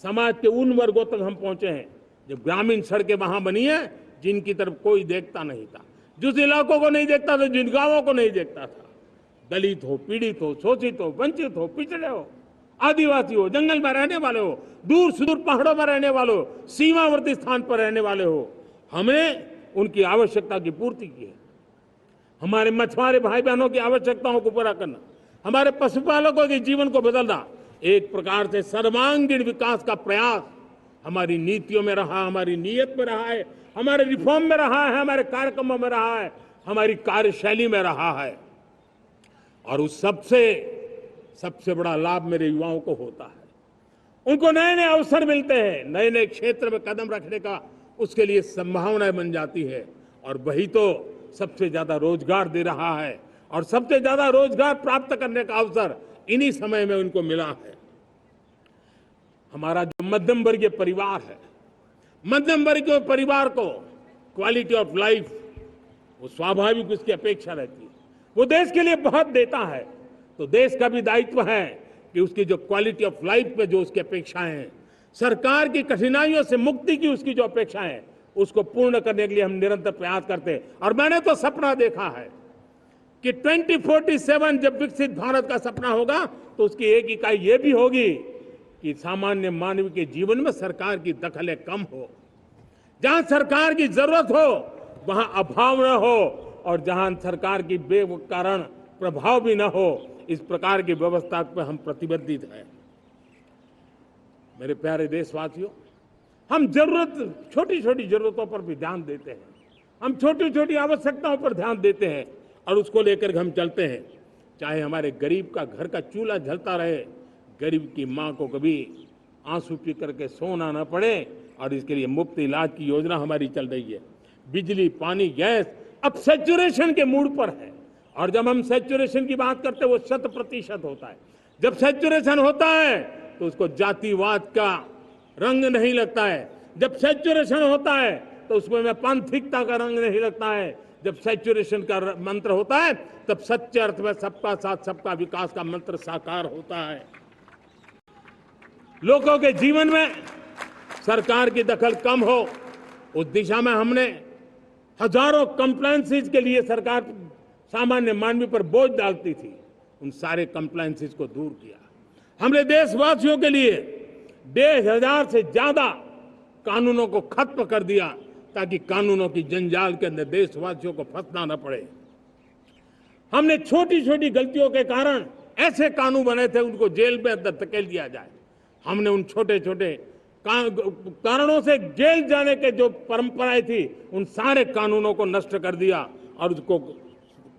E: समाज के उन वर्गों तक हम पहुंचे हैं। जब ग्रामीण सड़कें वहां बनी है जिनकी तरफ कोई देखता नहीं था, जिस इलाकों को नहीं देखता था, जिन गांवों को नहीं देखता था, दलित हो, पीड़ित हो, शोषित हो, वंचित हो, पिछड़े हो, आदिवासी हो, जंगल में रहने वाले हो, दूर सुदूर पहाड़ों में रहने वाले हो, सीमावर्ती स्थान पर रहने वाले हो, हमने उनकी आवश्यकता की पूर्ति की है। हमारे मछुआरे भाई बहनों की आवश्यकताओं को पूरा करना, हमारे पशुपालकों के जीवन को बदलना, एक प्रकार से सर्वांगीण विकास का प्रयास हमारी नीतियों में रहा, हमारी नीयत में रहा है, हमारे रिफॉर्म में रहा है, हमारे कार्यक्रमों में रहा है, हमारी कार्यशैली में रहा है। और उस सबसे बड़ा लाभ मेरे युवाओं को होता है। उनको नए नए अवसर मिलते हैं, नए नए क्षेत्र में कदम रखने का उसके लिए संभावनाएं बन जाती है। और वही तो सबसे ज्यादा रोजगार दे रहा है। और सबसे ज्यादा रोजगार प्राप्त करने का अवसर इन्हीं समय में उनको मिला है। हमारा जो मध्यम वर्गीय परिवार है, मध्यम वर्गीय परिवार को क्वालिटी ऑफ लाइफ, वो स्वाभाविक उसकी अपेक्षा रहती है। वो देश के लिए बहुत देता है, तो देश का भी दायित्व है कि उसकी जो क्वालिटी ऑफ लाइफ पे जो उसकी अपेक्षाएं हैं, सरकार की कठिनाइयों से मुक्ति की उसकी जो अपेक्षाएं हैं, उसको पूर्ण करने के लिए हम निरंतर प्रयास करते हैं। और मैंने तो सपना देखा है कि 2047 जब विकसित भारत का सपना होगा, तो उसकी एक इकाई ये भी होगी कि सामान्य मानव के जीवन में सरकार की दखलें कम हो, जहां सरकार की जरूरत हो वहां अभाव न हो, और जहां सरकार की बेकारण प्रभाव भी न हो, इस प्रकार की व्यवस्था पर हम प्रतिबद्ध हैं। मेरे प्यारे देशवासियों, हम छोटी छोटी जरूरतों पर भी ध्यान देते हैं, हम छोटी छोटी आवश्यकताओं पर ध्यान देते हैं और उसको लेकर हम चलते हैं। चाहे हमारे गरीब का घर का चूल्हा जलता रहे, गरीब की मां को कभी आंसू पी करके सोना न पड़े, और इसके लिए मुफ्त इलाज की योजना हमारी चल रही है। बिजली, पानी, गैस अब सैचुरेशन के मूड पर है। और जब हम सैचुरेशन की बात करते हैं, वो 100% होता है। जब सैचुरेशन होता है तो उसको जातिवाद का रंग नहीं लगता है। जब सैचुरेशन होता है तो उसमें पांथिकता का रंग नहीं लगता है। जब सैचुरेशन का मंत्र होता है, तब सच्चे अर्थ में सबका साथ सबका विकास का मंत्र साकार होता है। लोगों के जीवन में सरकार की दखल कम हो, उस दिशा में हमने हजारों कंप्लायंसेस के लिए सरकार सामान्य मानवीय पर बोझ डालती थी, उन सारे कंप्लायंसेस को दूर किया। हमने देशवासियों के लिए 1,500 से ज्यादा कानूनों को खत्म कर दिया ताकि कानूनों की जंजाल के अंदर देशवासियों को फंसना न पड़े। हमने छोटी छोटी गलतियों के कारण ऐसे कानून बने थे उनको जेल में अंदर धकेल दिया जाए। हमने उन छोटे छोटे कारणों से जेल जाने के जो परंपराएं थी उन सारे कानूनों को नष्ट कर दिया और उसको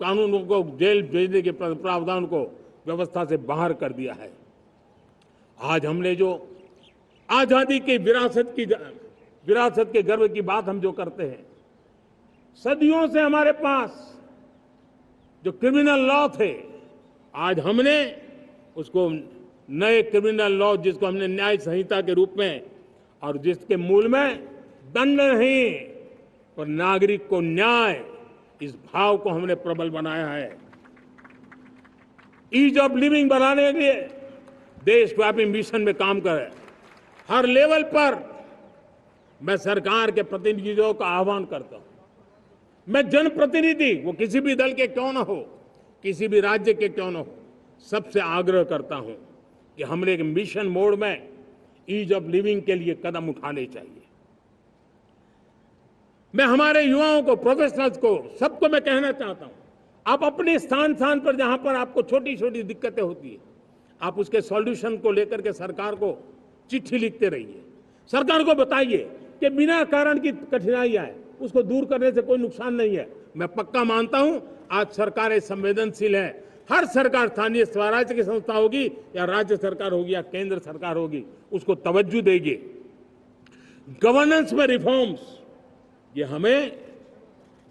E: कानूनों को जेल भेजने के प्रावधान को व्यवस्था से बाहर कर दिया है। आज हमने जो आजादी की विरासत के गर्व की बात हम जो करते हैं, सदियों से हमारे पास जो क्रिमिनल लॉ थे, आज हमने उसको नए क्रिमिनल लॉ जिसको हमने न्याय संहिता के रूप में और जिसके मूल में दंड नहीं पर नागरिक को न्याय, इस भाव को हमने प्रबल बनाया है। ईज ऑफ लिविंग बनाने के लिए देशव्यापी मिशन में काम करें। हर लेवल पर मैं सरकार के प्रतिनिधियों का आह्वान करता हूं। मैं जनप्रतिनिधि, वो किसी भी दल के क्यों न हो, किसी भी राज्य के क्यों न हो, सबसे आग्रह करता हूं कि हमने एक मिशन मोड में ईज ऑफ लिविंग के लिए कदम उठाने चाहिए। मैं हमारे युवाओं को, प्रोफेशनल्स को, सबको मैं कहना चाहता हूं, आप अपने स्थान पर जहां पर आपको छोटी छोटी दिक्कतें होती है, आप उसके सॉल्यूशन को लेकर के सरकार को चिट्ठी लिखते रहिए। सरकार को बताइए कि बिना कारण की कठिनाई आए उसको दूर करने से कोई नुकसान नहीं है। मैं पक्का मानता हूं आज सरकारें संवेदनशील है। हर सरकार, स्थानीय स्वराज्य की संस्था होगी या राज्य सरकार होगी या केंद्र सरकार होगी, उसको तवज्जो देगी। गवर्नेंस में रिफॉर्म्स, ये हमें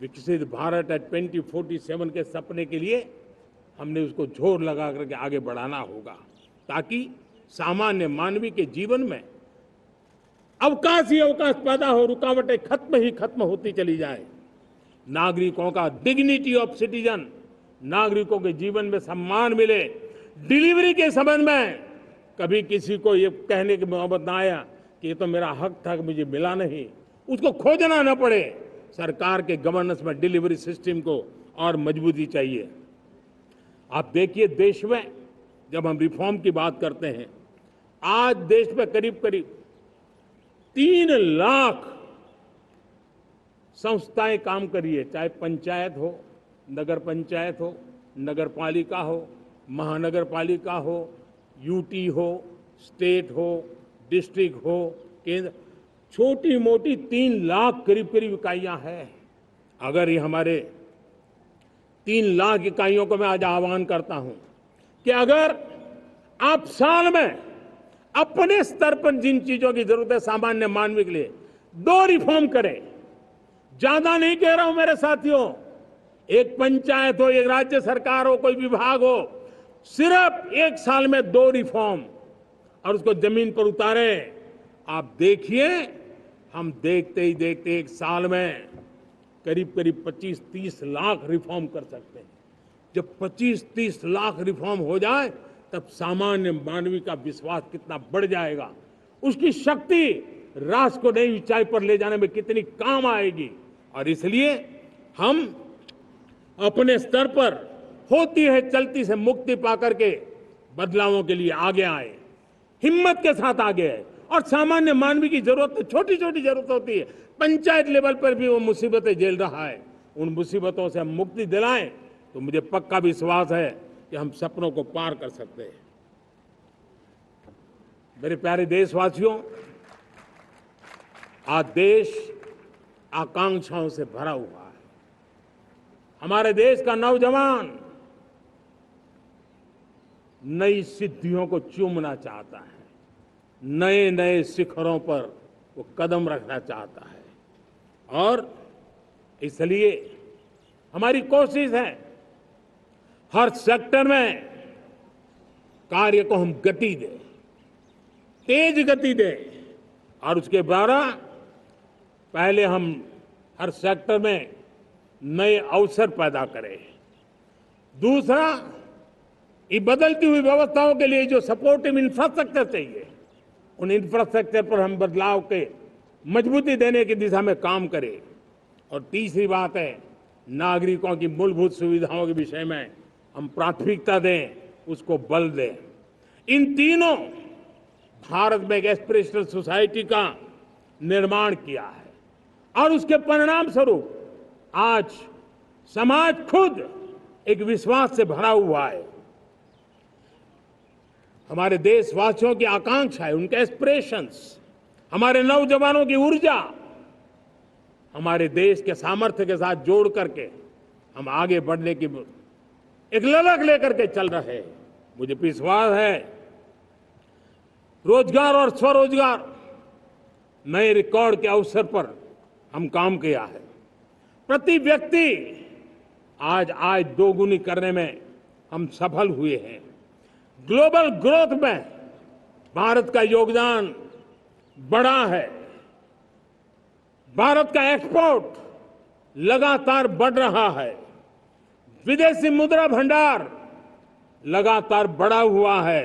E: विकसित भारत 2047 के सपने के लिए हमने उसको जोर लगा करके आगे बढ़ाना होगा ताकि सामान्य मानवीय के जीवन में अवकाश ही अवकाश पैदा हो, रुकावटें खत्म होती चली जाए। नागरिकों का डिग्निटी ऑफ सिटीजन, नागरिकों के जीवन में सम्मान मिले। डिलीवरी के संबंध में कभी किसी को ये कहने की मोहब्बत ना आया कि ये तो मेरा हक था कि मुझे मिला नहीं, उसको खोजना न पड़े। सरकार के गवर्नेंस में डिलीवरी सिस्टम को और मजबूती चाहिए। आप देखिए, देश में जब हम रिफॉर्म की बात करते हैं, आज देश में करीब 3 लाख संस्थाएं काम कर रही है, चाहे पंचायत हो, नगर पंचायत हो, नगर पालिका हो, महानगर पालिका हो, यूटी हो, स्टेट हो, डिस्ट्रिक्ट हो, केंद्र, छोटी मोटी 3 लाख करीब इकाइयां हैं। अगर ये हमारे 3 लाख इकाइयों को मैं आज आह्वान करता हूं कि अगर आप साल में अपने स्तर पर जिन चीजों की जरूरत है सामान्य मानवीय के लिए 2 रिफॉर्म करें। ज्यादा नहीं कह रहा हूं मेरे साथियों, एक पंचायत हो, एक राज्य सरकार हो, कोई विभाग हो, सिर्फ 1 साल में 2 रिफॉर्म और उसको जमीन पर उतारें। आप देखिए, हम देखते ही देखते 1 साल में करीब 25-30 लाख रिफॉर्म कर सकते हैं। जब 25-30 लाख रिफॉर्म हो जाए तब सामान्य मानवीय का विश्वास कितना बढ़ जाएगा, उसकी शक्ति राष्ट्र को नई ऊंचाई पर ले जाने में कितनी काम आएगी। और इसलिए हम अपने स्तर पर होती है चलती से मुक्ति पाकर के बदलावों के लिए आगे आए, हिम्मत के साथ आगे आए। और सामान्य मानवीय की जरूरत, छोटी छोटी जरूरत होती है, पंचायत लेवल पर भी वो मुसीबतें झेल रहा है, उन मुसीबतों से हम मुक्ति दिलाएं तो मुझे पक्का विश्वास है कि हम सपनों को पार कर सकते हैं। मेरे प्यारे देशवासियों, आज देश आकांक्षाओं से भरा हुआ है। हमारे देश का नौजवान नई सिद्धियों को चूमना चाहता है, नए नए शिखरों पर वो कदम रखना चाहता है। और इसलिए हमारी कोशिश है हर सेक्टर में कार्य को हम गति दें, तेज गति दें और उसके द्वारा पहले हम हर सेक्टर में नए अवसर पैदा करें। दूसरा, ये बदलती हुई व्यवस्थाओं के लिए जो सपोर्टिव इंफ्रास्ट्रक्चर चाहिए, उन इंफ्रास्ट्रक्चर पर हम बदलाव के मजबूती देने की दिशा में काम करें। और तीसरी बात है, नागरिकों की मूलभूत सुविधाओं के विषय में हम प्राथमिकता दें, उसको बल दें। इन तीनों, भारत में एक एस्पिरेशनल सोसाइटी का निर्माण किया है और उसके परिणाम स्वरूप आज समाज खुद एक विश्वास से भरा हुआ है। हमारे देशवासियों की आकांक्षाएं, उनके एस्पिरेशंस, हमारे नौजवानों की ऊर्जा हमारे देश के सामर्थ्य के साथ जोड़ करके हम आगे बढ़ने की एक ललक लेकर के चल रहे हैं। मुझे विश्वास है रोजगार और स्वरोजगार नए रिकॉर्ड के अवसर पर हम काम किया है। प्रति व्यक्ति आज आय दोगुनी करने में हम सफल हुए हैं। ग्लोबल ग्रोथ में भारत का योगदान बढ़ा है। भारत का एक्सपोर्ट लगातार बढ़ रहा है। विदेशी मुद्रा भंडार लगातार बढ़ा हुआ है,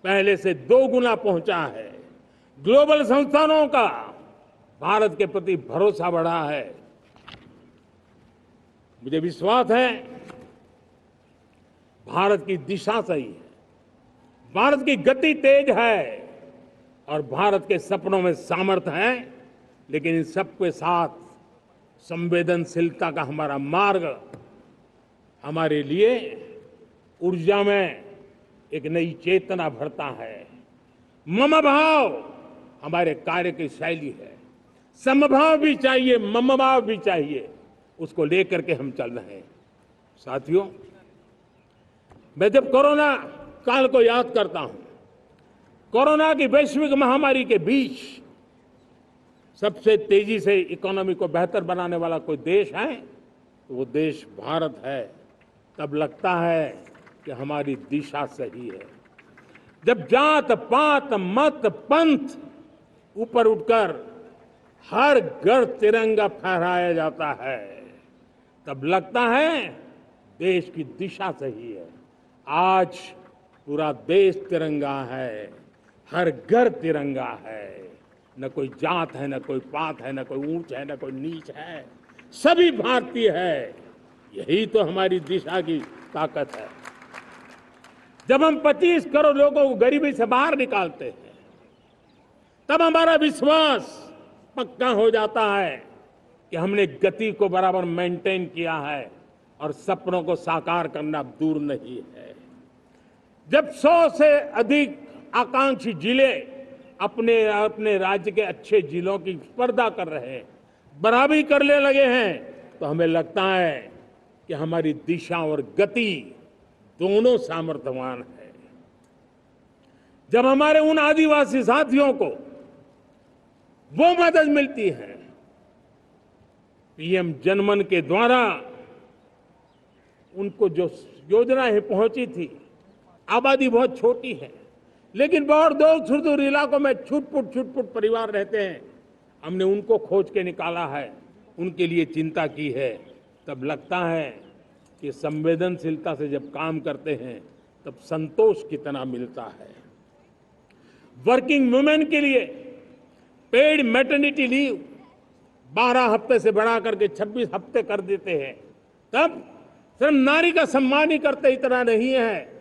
E: पहले से 2 गुना पहुंचा है। ग्लोबल संस्थानों का भारत के प्रति भरोसा बढ़ा है। मुझे विश्वास है भारत की दिशा सही है, भारत की गति तेज है और भारत के सपनों में सामर्थ्य है, लेकिन इन सबके साथ संवेदनशीलता का हमारा मार्ग हमारे लिए ऊर्जा में एक नई चेतना भरता है। मम भाव हमारे कार्य की शैली है। समभाव भी चाहिए, मम भाव भी चाहिए, उसको लेकर के हम चल रहे हैं। साथियों, मैं जब कोरोना काल को याद करता हूं, कोरोना की वैश्विक महामारी के बीच सबसे तेजी से इकोनॉमी को बेहतर बनाने वाला कोई देश है तो वो देश भारत है। तब लगता है कि हमारी दिशा सही है। जब जात पात मत पंथ ऊपर उठकर हर घर तिरंगा फहराया जाता है, तब लगता है देश की दिशा सही है। आज पूरा देश तिरंगा है, हर घर तिरंगा है। न कोई जात है, न कोई पात है, न कोई ऊंच है, न कोई नीच है, सभी भारतीय है। यही तो हमारी दिशा की ताकत है। जब हम 25 करोड़ लोगों को गरीबी से बाहर निकालते हैं, तब हमारा विश्वास पक्का हो जाता है कि हमने गति को बराबर मेंटेन किया है और सपनों को साकार करना दूर नहीं है। जब 100 से अधिक आकांक्षी जिले अपने अपने राज्य के अच्छे जिलों की स्पर्धा कर रहे हैं, बराबरी करने लगे हैं, तो हमें लगता है कि हमारी दिशा और गति दोनों सामर्थ्यवान है। जब हमारे उन आदिवासी साथियों को वो मदद मिलती है, पीएम जनमन के द्वारा उनको जो योजनाएं पहुंची थी, आबादी बहुत छोटी है, लेकिन बहुत दूर सुदूर इलाकों में छुटपुट परिवार रहते हैं, हमने उनको खोज के निकाला है, उनके लिए चिंता की है। तब लगता है कि संवेदनशीलता से जब काम करते हैं तब संतोष कितना मिलता है। वर्किंग वुमेन के लिए पेड मैटरनिटी लीव 12 हफ्ते से बढ़ा करके 26 हफ्ते कर देते हैं। तब सिर्फ नारी का सम्मान ही करते इतना नहीं है,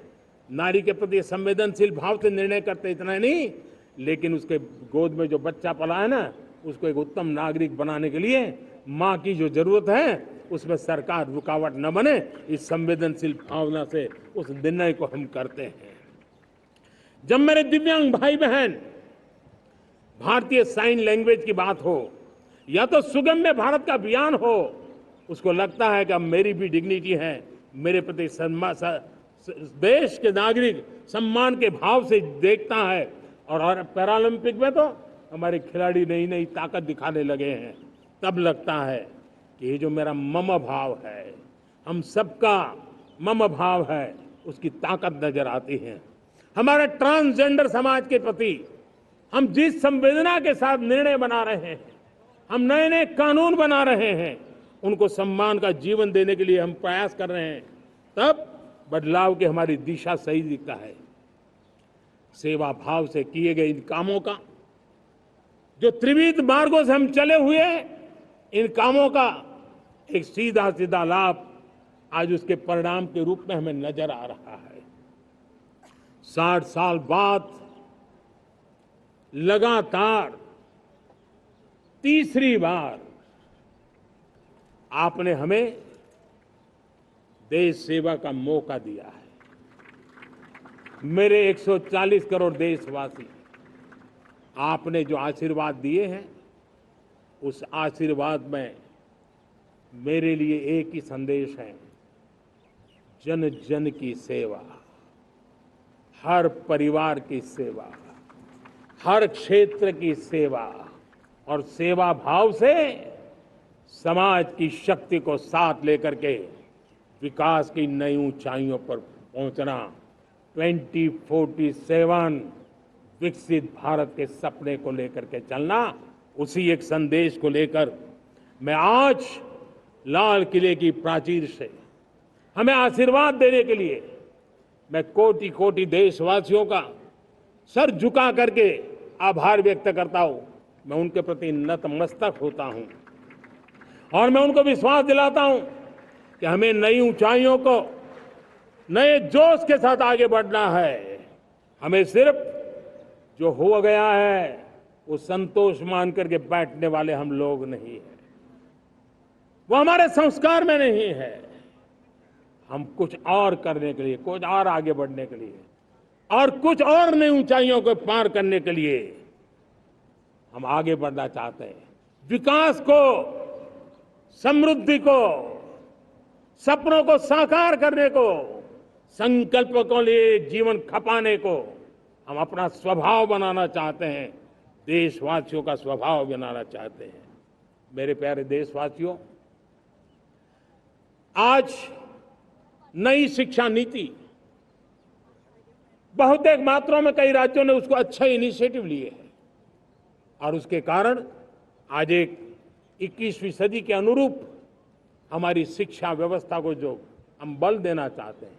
E: नारी के प्रति संवेदनशील भाव से निर्णय करते इतना नहीं, लेकिन उसके गोद में जो बच्चा पला है ना, उसको एक उत्तम नागरिक बनाने के लिए मां की जो जरूरत है उसमें सरकार रुकावट न बने, इस संवेदनशील भावना से उस निर्णय को हम करते हैं। जब मेरे दिव्यांग भाई बहन भारतीय साइन लैंग्वेज की बात हो या तो सुगम्य भारत का अभियान हो, उसको लगता है कि अब मेरी भी डिग्निटी है, मेरे प्रति देश के नागरिक सम्मान के भाव से देखता है। और पैरालंपिक में तो हमारे खिलाड़ी नई नई ताकत दिखाने लगे हैं। तब लगता है कि ये जो मेरा मम भाव है, हम सबका मम भाव है, उसकी ताकत नजर आती है। हमारे ट्रांसजेंडर समाज के प्रति हम जिस संवेदना के साथ निर्णय बना रहे हैं, हम नए नए कानून बना रहे हैं, उनको सम्मान का जीवन देने के लिए हम प्रयास कर रहे हैं, तब बदलाव की हमारी दिशा सही दिखता है। सेवा भाव से किए गए इन कामों का, जो त्रिविध मार्गों से हम चले हुए, इन कामों का एक सीधा सीधा लाभ आज उसके परिणाम के रूप में हमें नजर आ रहा है। 60 साल बाद लगातार तीसरी बार आपने हमें देश सेवा का मौका दिया है। मेरे 140 करोड़ देशवासी, आपने जो आशीर्वाद दिए हैं, उस आशीर्वाद में मेरे लिए एक ही संदेश है, जन जन की सेवा, हर परिवार की सेवा, हर क्षेत्र की सेवा, और सेवा भाव से समाज की शक्ति को साथ लेकर के विकास की नई ऊंचाइयों पर पहुंचना, 2047 विकसित भारत के सपने को लेकर के चलना, उसी एक संदेश को लेकर मैं आज लाल किले की प्राचीर से हमें आशीर्वाद देने के लिए मैं कोटि कोटि देशवासियों का सर झुका करके आभार व्यक्त करता हूं। मैं उनके प्रति नतमस्तक होता हूं और मैं उनको विश्वास दिलाता हूं कि हमें नई ऊंचाइयों को नए जोश के साथ आगे बढ़ना है। हमें सिर्फ जो हो गया है वो संतोष मान करके बैठने वाले हम लोग नहीं हैं, वो हमारे संस्कार में नहीं है। हम कुछ और करने के लिए, कुछ और आगे बढ़ने के लिए और कुछ और नई ऊंचाइयों को पार करने के लिए हम आगे बढ़ना चाहते हैं। विकास को, समृद्धि को, सपनों को साकार करने को, संकल्प को लिए जीवन खपाने को हम अपना स्वभाव बनाना चाहते हैं, देशवासियों का स्वभाव बनाना चाहते हैं। मेरे प्यारे देशवासियों, आज नई शिक्षा नीति बहुतेक मात्रा में कई राज्यों ने उसको अच्छा इनिशिएटिव लिए हैं और उसके कारण आज एक 21वीं सदी के अनुरूप हमारी शिक्षा व्यवस्था को जो हम बल देना चाहते हैं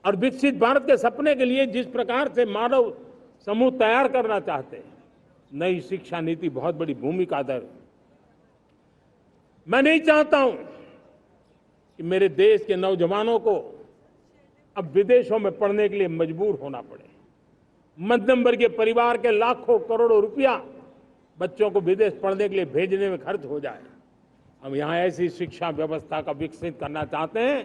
E: और विकसित भारत के सपने के लिए जिस प्रकार से मानव समूह तैयार करना चाहते हैं, नई शिक्षा नीति बहुत बड़ी भूमिका अदा। मैं नहीं चाहता हूं कि मेरे देश के नौजवानों को अब विदेशों में पढ़ने के लिए मजबूर होना पड़े। मध्यम वर्गीय परिवार के लाखों करोड़ों रुपया बच्चों को विदेश पढ़ने के लिए भेजने में खर्च हो जाए। हम यहाँ ऐसी शिक्षा व्यवस्था का विकसित करना चाहते हैं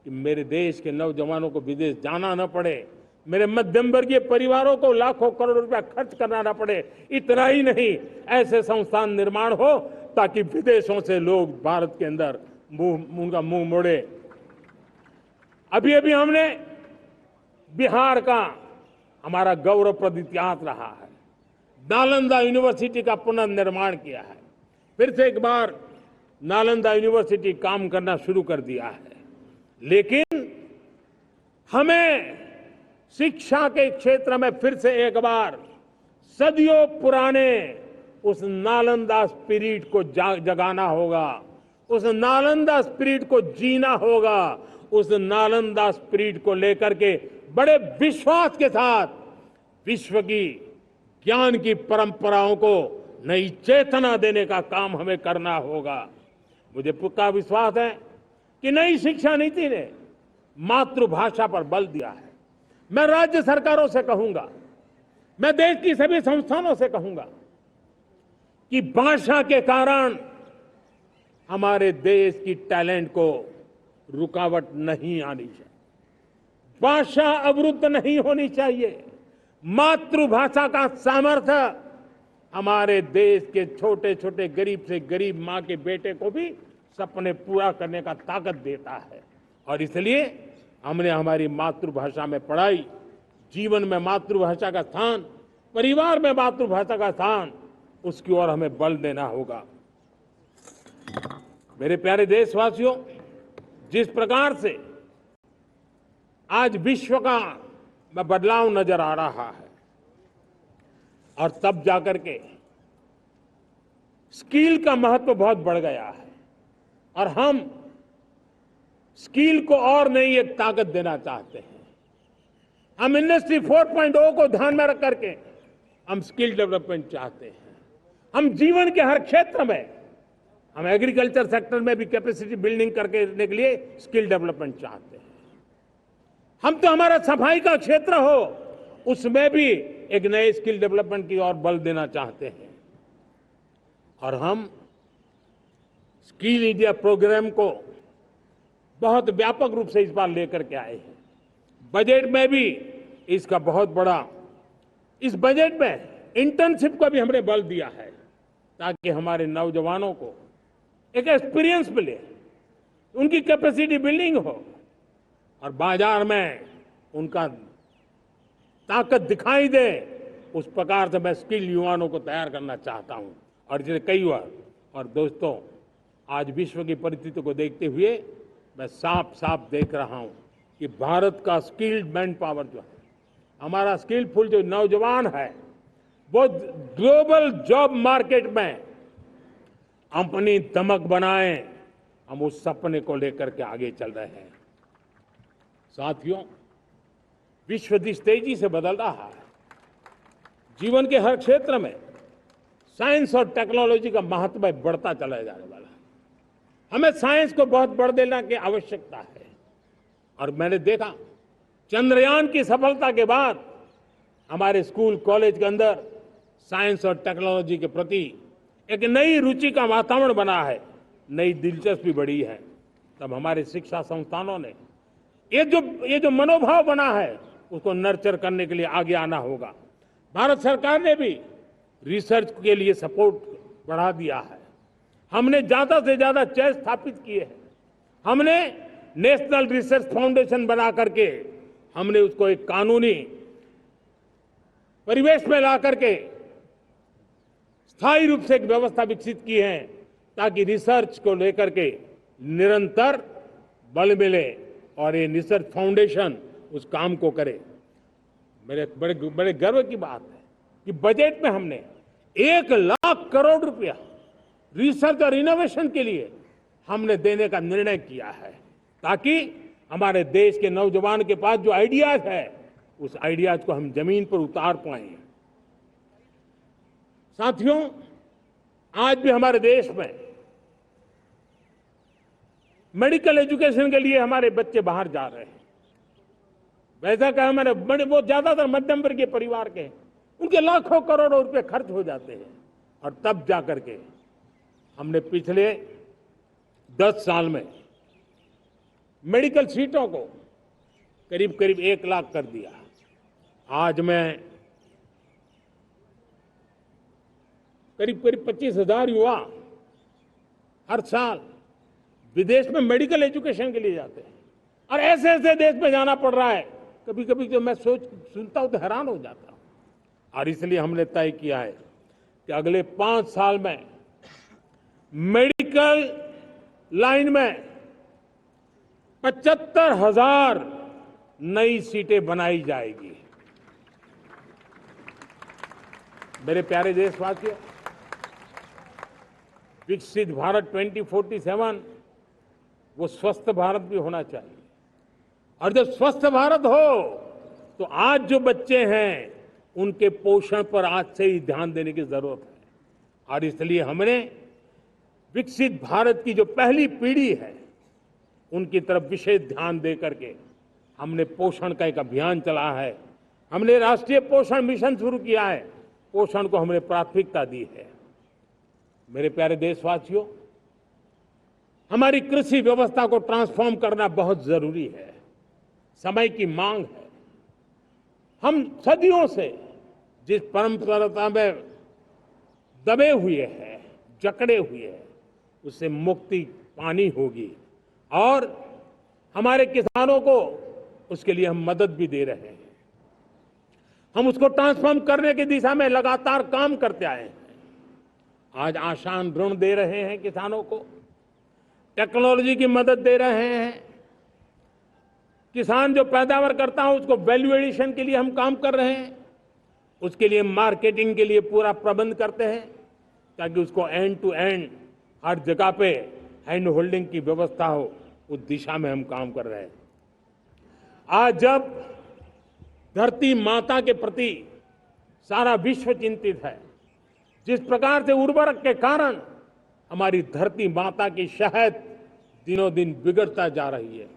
E: कि मेरे देश के नौजवानों को विदेश जाना न पड़े, मेरे मध्यम वर्गीय परिवारों को लाखों करोड़ रुपया खर्च करना न पड़े। इतना ही नहीं, ऐसे संस्थान निर्माण हो ताकि विदेशों से लोग भारत के अंदर उनका मुंह मोड़े। अभी अभी हमने बिहार का हमारा गौरवप्रद इतिहास रहा है, नालंदा यूनिवर्सिटी का पुनर्निर्माण किया है। फिर से एक बार नालंदा यूनिवर्सिटी काम करना शुरू कर दिया है, लेकिन हमें शिक्षा के क्षेत्र में फिर से एक बार सदियों पुराने उस नालंदा स्पिरिट को जगाना होगा, उस नालंदा स्पिरिट को जीना होगा, उस नालंदा स्पिरिट को लेकर के बड़े विश्वास के साथ विश्व की ज्ञान की परंपराओं को नई चेतना देने का काम हमें करना होगा। मुझे पक्का विश्वास है कि नई शिक्षा नीति ने मातृभाषा पर बल दिया है। मैं राज्य सरकारों से कहूंगा, मैं देश की सभी संस्थानों से कहूंगा कि भाषा के कारण हमारे देश की टैलेंट को रुकावट नहीं आनी चाहिए, भाषा अवरुद्ध नहीं होनी चाहिए। मातृभाषा का सामर्थ्य हमारे देश के छोटे छोटे गरीब से गरीब मां के बेटे को भी सपने पूरा करने का ताकत देता है। और इसलिए हमने हमारी मातृभाषा में पढ़ाई, जीवन में मातृभाषा का स्थान, परिवार में मातृभाषा का स्थान, उसकी ओर हमें बल देना होगा। मेरे प्यारे देशवासियों, जिस प्रकार से आज विश्व का में बदलाव नजर आ रहा है और तब जाकर के स्किल का महत्व बहुत बढ़ गया है और हम स्किल को और नई एक ताकत देना चाहते हैं। हम इंडस्ट्री 4.0 को ध्यान में रख करके हम स्किल डेवलपमेंट चाहते हैं। हम जीवन के हर क्षेत्र में, हम एग्रीकल्चर सेक्टर में भी कैपेसिटी बिल्डिंग करने के लिए स्किल डेवलपमेंट चाहते हैं। हम तो हमारा सफाई का क्षेत्र हो, उसमें भी एक नए स्किल डेवलपमेंट की ओर बल देना चाहते हैं। और हम स्किल इंडिया प्रोग्राम को बहुत व्यापक रूप से इस बार लेकर के आए हैं। बजट में भी इसका बहुत बड़ा, इस बजट में इंटर्नशिप को भी हमने बल दिया है ताकि हमारे नौजवानों को एक एक्सपीरियंस मिले, उनकी कैपेसिटी बिल्डिंग हो और बाजार में उनका ताकत दिखाई दे। उस प्रकार से मैं स्किल युवाओं को तैयार करना चाहता हूं। और जैसे कई बार, और दोस्तों, आज विश्व की परिस्थिति को देखते हुए मैं साफ साफ देख रहा हूं कि भारत का स्किल्ड मैन पावर जो है, हमारा स्किलफुल जो नौजवान है, वो ग्लोबल जॉब मार्केट में अपनी दमक बनाए। हम उस सपने को लेकर के आगे चल रहे हैं। साथियों, विश्व जिस तेजी से बदल रहा है, जीवन के हर क्षेत्र में साइंस और टेक्नोलॉजी का महत्व बढ़ता चला जाने वाला है। हमें साइंस को बहुत बढ़ देने की आवश्यकता है। और मैंने देखा चंद्रयान की सफलता के बाद हमारे स्कूल कॉलेज के अंदर साइंस और टेक्नोलॉजी के प्रति एक नई रुचि का वातावरण बना है, नई दिलचस्पी बढ़ी है। तब हमारे शिक्षा संस्थानों ने ये जो मनोभाव बना है उसको नर्चर करने के लिए आगे आना होगा। भारत सरकार ने भी रिसर्च के लिए सपोर्ट बढ़ा दिया है। हमने ज्यादा से ज्यादा चेस स्थापित किए हैं। हमने नेशनल रिसर्च फाउंडेशन बना करके हमने उसको एक कानूनी परिवेश में ला करके स्थायी रूप से एक व्यवस्था विकसित की है ताकि रिसर्च को लेकर के निरंतर बल मिले और ये रिसर्च फाउंडेशन उस काम को करे। मेरे बड़े गर्व की बात है कि बजट में हमने 1,00,000 करोड़ रुपया रिसर्च और इनोवेशन के लिए हमने देने का निर्णय किया है ताकि हमारे देश के नौजवान के पास जो आइडियाज है उस आइडियाज को हम जमीन पर उतार पाए। साथियों, आज भी हमारे देश में मेडिकल एजुकेशन के लिए हमारे बच्चे बाहर जा रहे हैं। वैसा कहा मैंने, वो ज्यादातर मध्यम वर्गीय परिवार के, उनके लाखों करोड़ों रुपए खर्च हो जाते हैं। और तब जाकर के हमने पिछले 10 साल में मेडिकल सीटों को करीब करीब 1 लाख कर दिया। आज मैं करीब 25,000 युवा हर साल विदेश में मेडिकल एजुकेशन के लिए जाते हैं। और ऐसे ऐसे देश में जाना पड़ रहा है, कभी कभी जो मैं सुनता हूं तो हैरान हो जाता हूं। और इसलिए हमने तय किया है कि अगले 5 साल में मेडिकल लाइन में 75,000 नई सीटें बनाई जाएगी। मेरे प्यारे देशवासियों, विकसित भारत 2047 वो स्वस्थ भारत भी होना चाहिए। और जब स्वस्थ भारत हो तो आज जो बच्चे हैं उनके पोषण पर आज से ही ध्यान देने की जरूरत है। और इसलिए हमने विकसित भारत की जो पहली पीढ़ी है उनकी तरफ विशेष ध्यान दे करके हमने पोषण का एक अभियान चला है। हमने राष्ट्रीय पोषण मिशन शुरू किया है। पोषण को हमने प्राथमिकता दी है। मेरे प्यारे देशवासियों, हमारी कृषि व्यवस्था को ट्रांसफॉर्म करना बहुत जरूरी है, समय की मांग है। हम सदियों से जिस परंपरा में दबे हुए हैं, जकड़े हुए हैं, उससे मुक्ति पानी होगी। और हमारे किसानों को उसके लिए हम मदद भी दे रहे हैं। हम उसको ट्रांसफॉर्म करने की दिशा में लगातार काम करते आए हैं। आज आसान ऋण दे रहे हैं किसानों को, टेक्नोलॉजी की मदद दे रहे हैं। किसान जो पैदावार करता है उसको वैल्यू एडिशन के लिए हम काम कर रहे हैं। उसके लिए मार्केटिंग के लिए पूरा प्रबंध करते हैं ताकि उसको एंड टू एंड हर जगह पे हैंड होल्डिंग की व्यवस्था हो। उस दिशा में हम काम कर रहे हैं। आज जब धरती माता के प्रति सारा विश्व चिंतित है, जिस प्रकार से उर्वरक के कारण हमारी धरती माता की शहद दिनों दिन बिगड़ता जा रही है,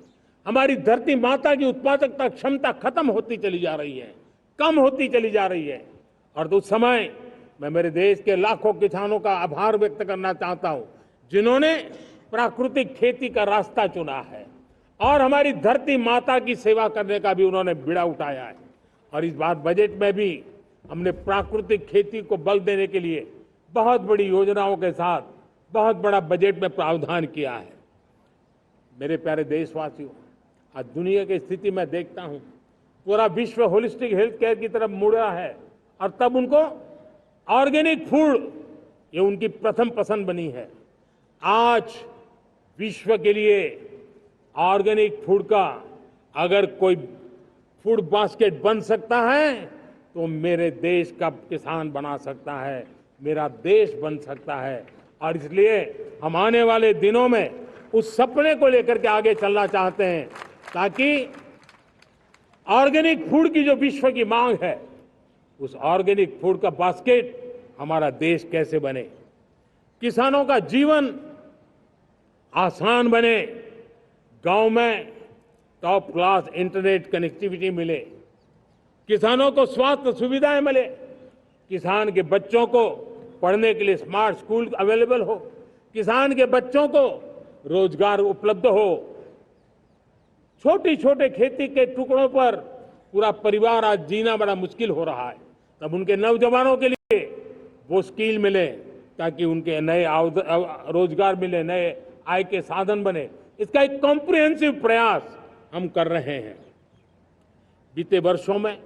E: हमारी धरती माता की उत्पादकता क्षमता खत्म होती चली जा रही है, कम होती चली जा रही है। और उस समय मैं मेरे देश के लाखों किसानों का आभार व्यक्त करना चाहता हूं, जिन्होंने प्राकृतिक खेती का रास्ता चुना है और हमारी धरती माता की सेवा करने का भी उन्होंने बीड़ा उठाया है। और इस बार बजट में भी हमने प्राकृतिक खेती को बल देने के लिए बहुत बड़ी योजनाओं के साथ बहुत बड़ा बजट में प्रावधान किया है। मेरे प्यारे देशवासियों, आज दुनिया की स्थिति में देखता हूं, पूरा विश्व होलिस्टिक हेल्थ केयर की तरफ मुड़ रहा है और तब उनको ऑर्गेनिक फूड ये उनकी प्रथम पसंद बनी है। आज विश्व के लिए ऑर्गेनिक फूड का अगर कोई फूड बास्केट बन सकता है तो मेरे देश का किसान बना सकता है, मेरा देश बन सकता है। और इसलिए हम आने वाले दिनों में उस सपने को लेकर के आगे चलना चाहते हैं, ताकि ऑर्गेनिक फूड की जो विश्व की मांग है, उस ऑर्गेनिक फूड का बास्केट हमारा देश कैसे बने, किसानों का जीवन आसान बने, गांव में टॉप क्लास इंटरनेट कनेक्टिविटी मिले, किसानों को स्वास्थ्य सुविधाएं मिले, किसान के बच्चों को पढ़ने के लिए स्मार्ट स्कूल अवेलेबल हो, किसान के बच्चों को रोजगार उपलब्ध हो। छोटी छोटे खेती के टुकड़ों पर पूरा परिवार आज जीना बड़ा मुश्किल हो रहा है, तब उनके नौजवानों के लिए वो स्किल मिले ताकि उनके नए रोजगार मिले, नए आय के साधन बने। इसका एक कॉम्प्रिहेंसिव प्रयास हम कर रहे हैं। बीते वर्षों में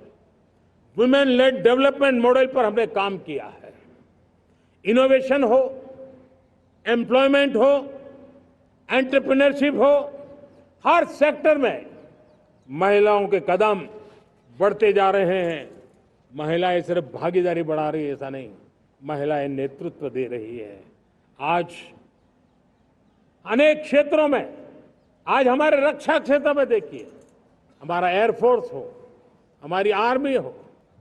E: वुमेन लेड डेवलपमेंट मॉडल पर हमने काम किया है। इनोवेशन हो, एम्प्लॉयमेंट हो, एंटरप्रेन्योरशिप हो, हर सेक्टर में महिलाओं के कदम बढ़ते जा रहे हैं। महिलाएं सिर्फ भागीदारी बढ़ा रही है ऐसा नहीं, महिलाएं नेतृत्व दे रही है। आज अनेक क्षेत्रों में, आज हमारे रक्षा क्षेत्र में देखिए, हमारा एयरफोर्स हो, हमारी आर्मी हो,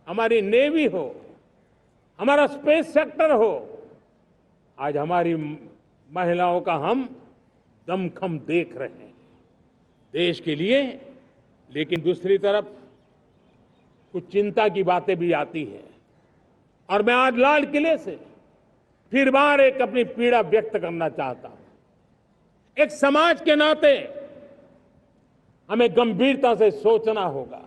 E: हमारी नेवी हो, हमारा स्पेस सेक्टर हो, आज हमारी महिलाओं का हम दमखम देख रहे हैं देश के लिए। लेकिन दूसरी तरफ कुछ चिंता की बातें भी आती हैं और मैं आज लाल किले से फिर बार एक अपनी पीड़ा व्यक्त करना चाहता हूं। एक समाज के नाते हमें गंभीरता से सोचना होगा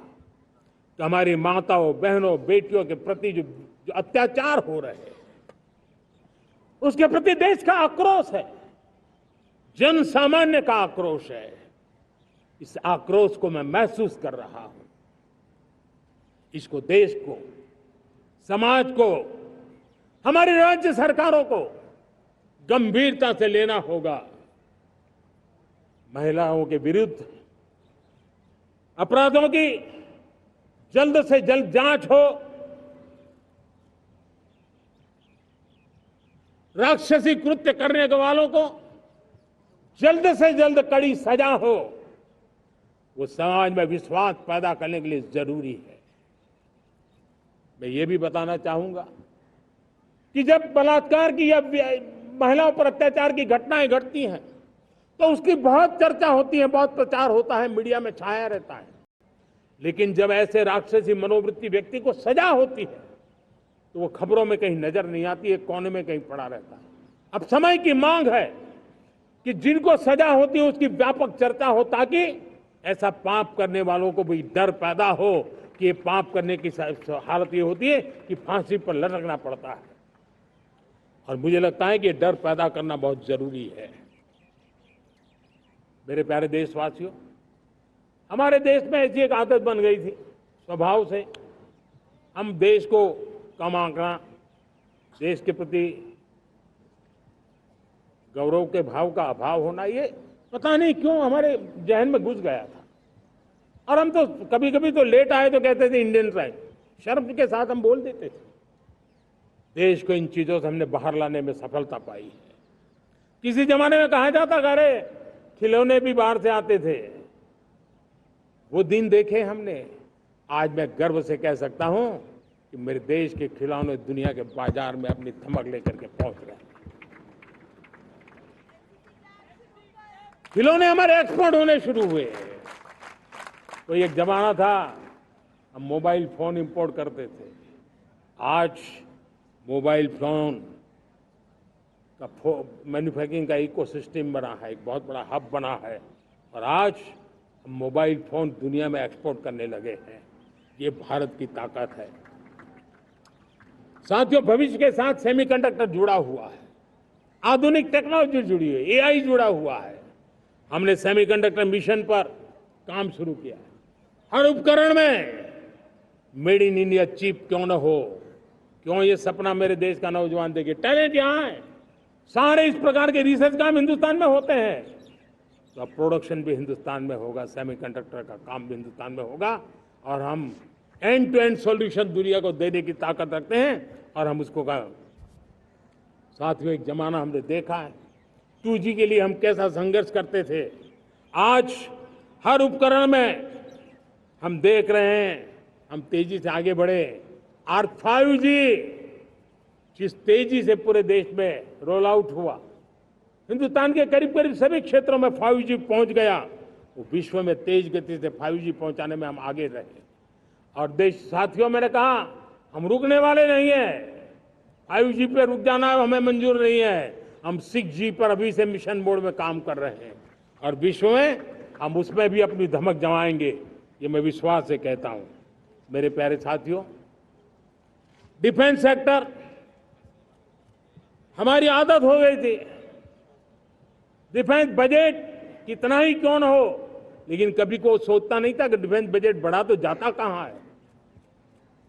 E: कि हमारी माताओं, बहनों, बेटियों के प्रति जो अत्याचार हो रहे हैं, उसके प्रति देश का आक्रोश है, जन सामान्य का आक्रोश है। इस आक्रोश को मैं महसूस कर रहा हूं। इसको देश को, समाज को, हमारी राज्य सरकारों को गंभीरता से लेना होगा। महिलाओं के विरुद्ध अपराधों की जल्द से जल्द जांच हो, राक्षसी कृत्य करने वालों को जल्द से जल्द कड़ी सजा हो, वो समाज में विश्वास पैदा करने के लिए जरूरी है। मैं ये भी बताना चाहूंगा कि जब बलात्कार की या महिलाओं पर अत्याचार की घटनाएं घटती हैं तो उसकी बहुत चर्चा होती है, बहुत प्रचार होता है, मीडिया में छाया रहता है। लेकिन जब ऐसे राक्षसी मनोवृत्ति व्यक्ति को सजा होती है तो वो खबरों में कहीं नजर नहीं आती है, कोने में कहीं पड़ा रहता है। अब समय की मांग है कि जिनको सजा होती है उसकी व्यापक चर्चा हो, ताकि ऐसा पाप करने वालों को भी डर पैदा हो कि ये पाप करने की हालत ये होती है कि फांसी पर लटकना पड़ता है। और मुझे लगता है कि डर पैदा करना बहुत जरूरी है। मेरे प्यारे देशवासियों, हमारे देश में ऐसी एक आदत बन गई थी स्वभाव से, हम देश को कम आंकना, देश के प्रति गौरव के भाव का अभाव होना, ये पता नहीं क्यों हमारे जहन में घुस गया था। और हम तो कभी कभी तो लेट आए तो कहते थे इंडियन टाइम, शर्म के साथ हम बोल देते थे। देश को इन चीजों से हमने बाहर लाने में सफलता पाई है। किसी जमाने में कहा जाता था अरे खिलौने भी बाहर से आते थे, वो दिन देखे हमने। आज मैं गर्व से कह सकता हूं कि मेरे देश के खिलौने दुनिया के बाजार में अपनी धमक लेकर के पहुंच रहे हैं। खिलौने हमारे एक्सपोर्ट होने शुरू हुए। तो एक जमाना था हम मोबाइल फोन इंपोर्ट करते थे, आज मोबाइल फोन का मैन्युफैक्चरिंग का इकोसिस्टम बना है, एक बहुत बड़ा हब बना है और आज हम मोबाइल फोन दुनिया में एक्सपोर्ट करने लगे हैं। ये भारत की ताकत है। साथियों, भविष्य के साथ सेमीकंडक्टर जुड़ा हुआ है, आधुनिक टेक्नोलॉजी जुड़ी है, एआई जुड़ा हुआ है। हमने सेमीकंडक्टर मिशन पर काम शुरू किया है। हर उपकरण में मेड इन इंडिया चिप क्यों न हो, क्यों ये सपना मेरे देश का नौजवान देखे। टैलेंट यहाँ है, सारे इस प्रकार के रिसर्च काम हिंदुस्तान में होते हैं, तो अब प्रोडक्शन भी हिंदुस्तान में होगा, सेमीकंडक्टर का काम भी हिंदुस्तान में होगा और हम एंड टू एंड सॉल्यूशन दुनिया को देने की ताकत रखते हैं और हम उसको साथियों, एक जमाना हमने देखा है 2G के लिए हम कैसा संघर्ष करते थे। आज हर उपकरण में हम देख रहे हैं, हम तेजी से आगे बढ़े और 5G जिस तेजी से पूरे देश में रोल आउट हुआ, हिंदुस्तान के करीब करीब सभी क्षेत्रों में 5G पहुंच गया। वो विश्व में तेज गति से 5G पहुंचाने में हम आगे रहे और देश, साथियों, मैंने कहा हम रुकने वाले नहीं हैं। 5G पे रुक जाना हमें मंजूर नहीं है। हम 6G पर अभी से मिशन मोड में काम कर रहे हैं और विश्व में हम उसमें भी अपनी धमक जमाएंगे, ये मैं विश्वास से कहता हूं। मेरे प्यारे साथियों, डिफेंस सेक्टर हमारी आदत हो गई थी, डिफेंस बजट कितना ही क्यों न हो, लेकिन कभी को सोचता नहीं था कि डिफेंस बजट बढ़ा तो जाता कहां है।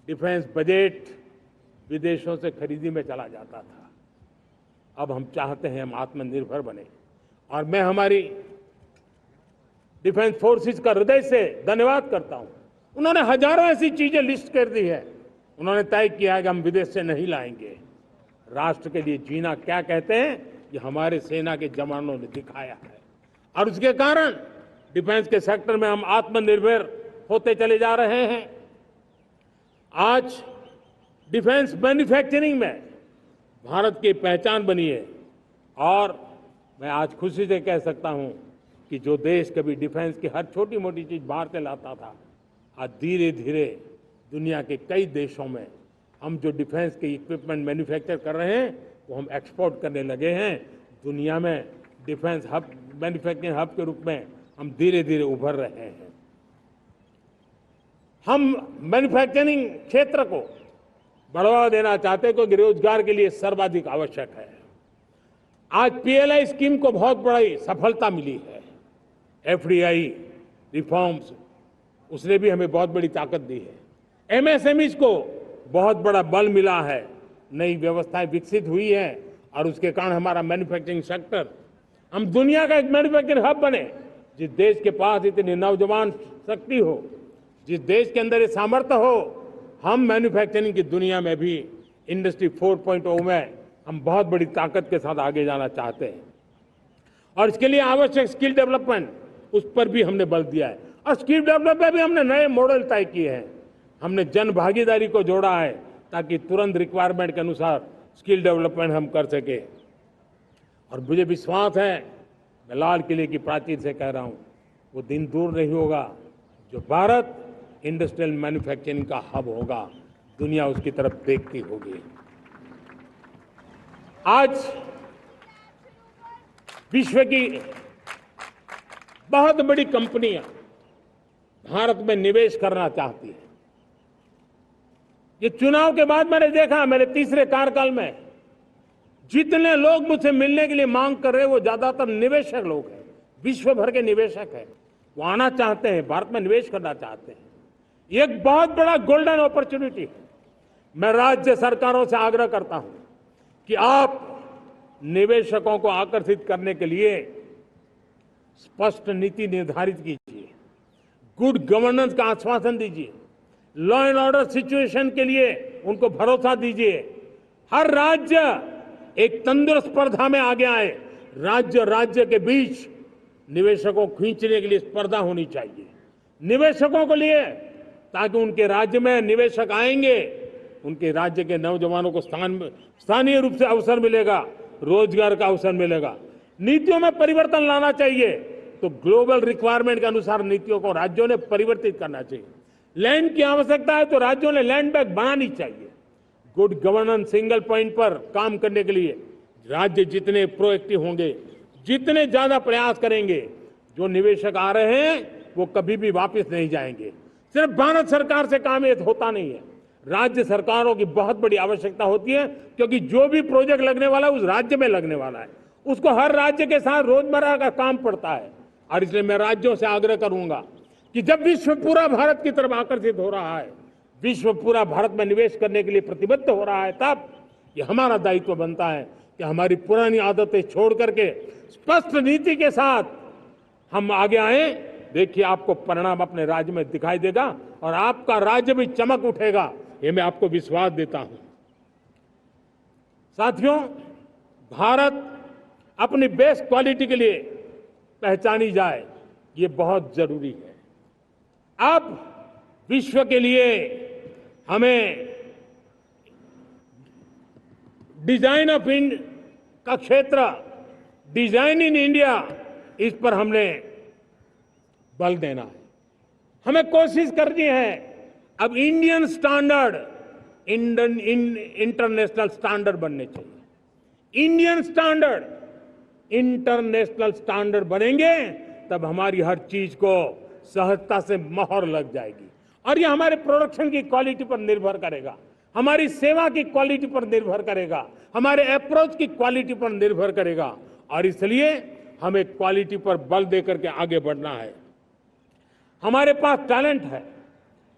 E: डिफेंस बजट विदेशों से खरीदी में चला जाता था। अब हम चाहते हैं हम आत्मनिर्भर बने और मैं हमारी डिफेंस फोर्सेस का हृदय से धन्यवाद करता हूं। उन्होंने हजारों ऐसी चीजें लिस्ट कर दी है। उन्होंने तय किया है कि हम विदेश से नहीं लाएंगे। राष्ट्र के लिए जीना क्या कहते हैं, ये हमारे सेना के जवानों ने दिखाया है और उसके कारण डिफेंस के सेक्टर में हम आत्मनिर्भर होते चले जा रहे हैं। आज डिफेंस मैन्युफैक्चरिंग में भारत की पहचान बनी है और मैं आज खुशी से कह सकता हूं कि जो देश कभी डिफेंस की हर छोटी मोटी चीज बाहर से लाता था, आज धीरे धीरे दुनिया के कई देशों में हम जो डिफेंस के इक्विपमेंट मैन्युफैक्चर कर रहे हैं वो हम एक्सपोर्ट करने लगे हैं। दुनिया में डिफेंस हब, मैन्युफैक्चरिंग हब के रूप में हम धीरे धीरे उभर रहे हैं। हम मैन्युफैक्चरिंग क्षेत्र को बढ़ावा देना चाहते हैं क्योंकि रोजगार के लिए सर्वाधिक आवश्यक है। आज PLI स्कीम को बहुत बड़ी सफलता मिली है। FDI रिफॉर्म्स, उसने भी हमें बहुत बड़ी ताकत दी है। MSMEs को बहुत बड़ा बल मिला है, नई व्यवस्थाएं विकसित हुई है और उसके कारण हमारा मैन्युफैक्चरिंग सेक्टर, हम दुनिया का एक मैन्युफैक्चरिंग हब बने। जिस देश के पास इतनी नौजवान शक्ति हो, जिस देश के अंदर ये सामर्थ्य हो, हम मैन्युफैक्चरिंग की दुनिया में भी इंडस्ट्री 4.0 में हम बहुत बड़ी ताकत के साथ आगे जाना चाहते हैं और इसके लिए आवश्यक स्किल डेवलपमेंट, उस पर भी हमने बल दिया है और स्किल डेवलपमेंट में भी हमने नए मॉडल तय किए हैं। हमने जन भागीदारी को जोड़ा है ताकि तुरंत रिक्वायरमेंट के अनुसार स्किल डेवलपमेंट हम कर सके और मुझे विश्वास है, मैं लाल किले की प्राचीर से कह रहा हूं, वो दिन दूर नहीं होगा जो भारत इंडस्ट्रियल मैन्युफैक्चरिंग का हब होगा, दुनिया उसकी तरफ देखती होगी। आज विश्व की बहुत बड़ी कंपनियां भारत में निवेश करना चाहती हैं। ये चुनाव के बाद मैंने देखा, मेरे तीसरे कार्यकाल में जितने लोग मुझसे मिलने के लिए मांग कर रहे हैं वो ज्यादातर निवेशक लोग हैं, विश्व भर के निवेशक हैं। वो आना चाहते हैं, भारत में निवेश करना चाहते हैं। ये एक बहुत बड़ा गोल्डन अपॉर्चुनिटी है। मैं राज्य सरकारों से आग्रह करता हूं कि आप निवेशकों को आकर्षित करने के लिए स्पष्ट नीति निर्धारित कीजिए, गुड गवर्नेंस का आश्वासन दीजिए, लॉ एंड ऑर्डर सिचुएशन के लिए उनको भरोसा दीजिए। हर राज्य एक तंदुरुस्त स्पर्धा में आगे आए। राज्य के बीच निवेशकों को खींचने के लिए स्पर्धा होनी चाहिए निवेशकों को लिए, ताकि उनके राज्य में निवेशक आएंगे, उनके राज्य के नौजवानों को स्थानीय रूप से अवसर मिलेगा, रोजगार का अवसर मिलेगा। नीतियों में परिवर्तन लाना चाहिए तो ग्लोबल रिक्वायरमेंट के अनुसार नीतियों को राज्यों ने परिवर्तित करना चाहिए। लैंड की आवश्यकता है तो राज्यों ने लैंड बैंक बनानी चाहिए। गुड गवर्नेंस सिंगल पॉइंट पर काम करने के लिए राज्य जितने प्रोएक्टिव होंगे, जितने ज्यादा प्रयास करेंगे, जो निवेशक आ रहे हैं वो कभी भी वापस नहीं जाएंगे। सिर्फ भारत सरकार से काम ये होता नहीं है, राज्य सरकारों की बहुत बड़ी आवश्यकता होती है, क्योंकि जो भी प्रोजेक्ट लगने वाला है उस राज्य में लगने वाला है, उसको हर राज्य के साथ रोजमर्रा का काम पड़ता है। और इसलिए मैं राज्यों से आग्रह करूंगा कि जब विश्व पूरा भारत की तरफ आकर्षित हो रहा है, विश्व पूरा भारत में निवेश करने के लिए प्रतिबद्ध हो रहा है, तब ये हमारा दायित्व बनता है कि हमारी पुरानी आदतें छोड़ करके स्पष्ट नीति के साथ हम आगे आए। देखिए, आपको परिणाम अपने राज्य में दिखाई देगा और आपका राज्य भी चमक उठेगा, ये मैं आपको विश्वास देता हूं। साथियों, भारत अपनी बेस्ट क्वालिटी के लिए पहचानी जाए, ये बहुत जरूरी है। अब विश्व के लिए हमें डिजाइन ऑफ इंडिया का क्षेत्र, डिजाइन इन इंडिया, इस पर हमने बल देना है। हमें कोशिश करनी है अब इंडियन स्टैंडर्ड इंटरनेशनल स्टैंडर्ड बनने चाहिए। इंडियन स्टैंडर्ड इंटरनेशनल स्टैंडर्ड बनेंगे तब हमारी हर चीज को सहजता से मोहर लग जाएगी और ये हमारे प्रोडक्शन की क्वालिटी पर निर्भर करेगा, हमारी सेवा की क्वालिटी पर निर्भर करेगा, हमारे अप्रोच की क्वालिटी पर निर्भर करेगा। और इसलिए हमें क्वालिटी पर बल देकर के आगे बढ़ना है। हमारे पास टैलेंट है,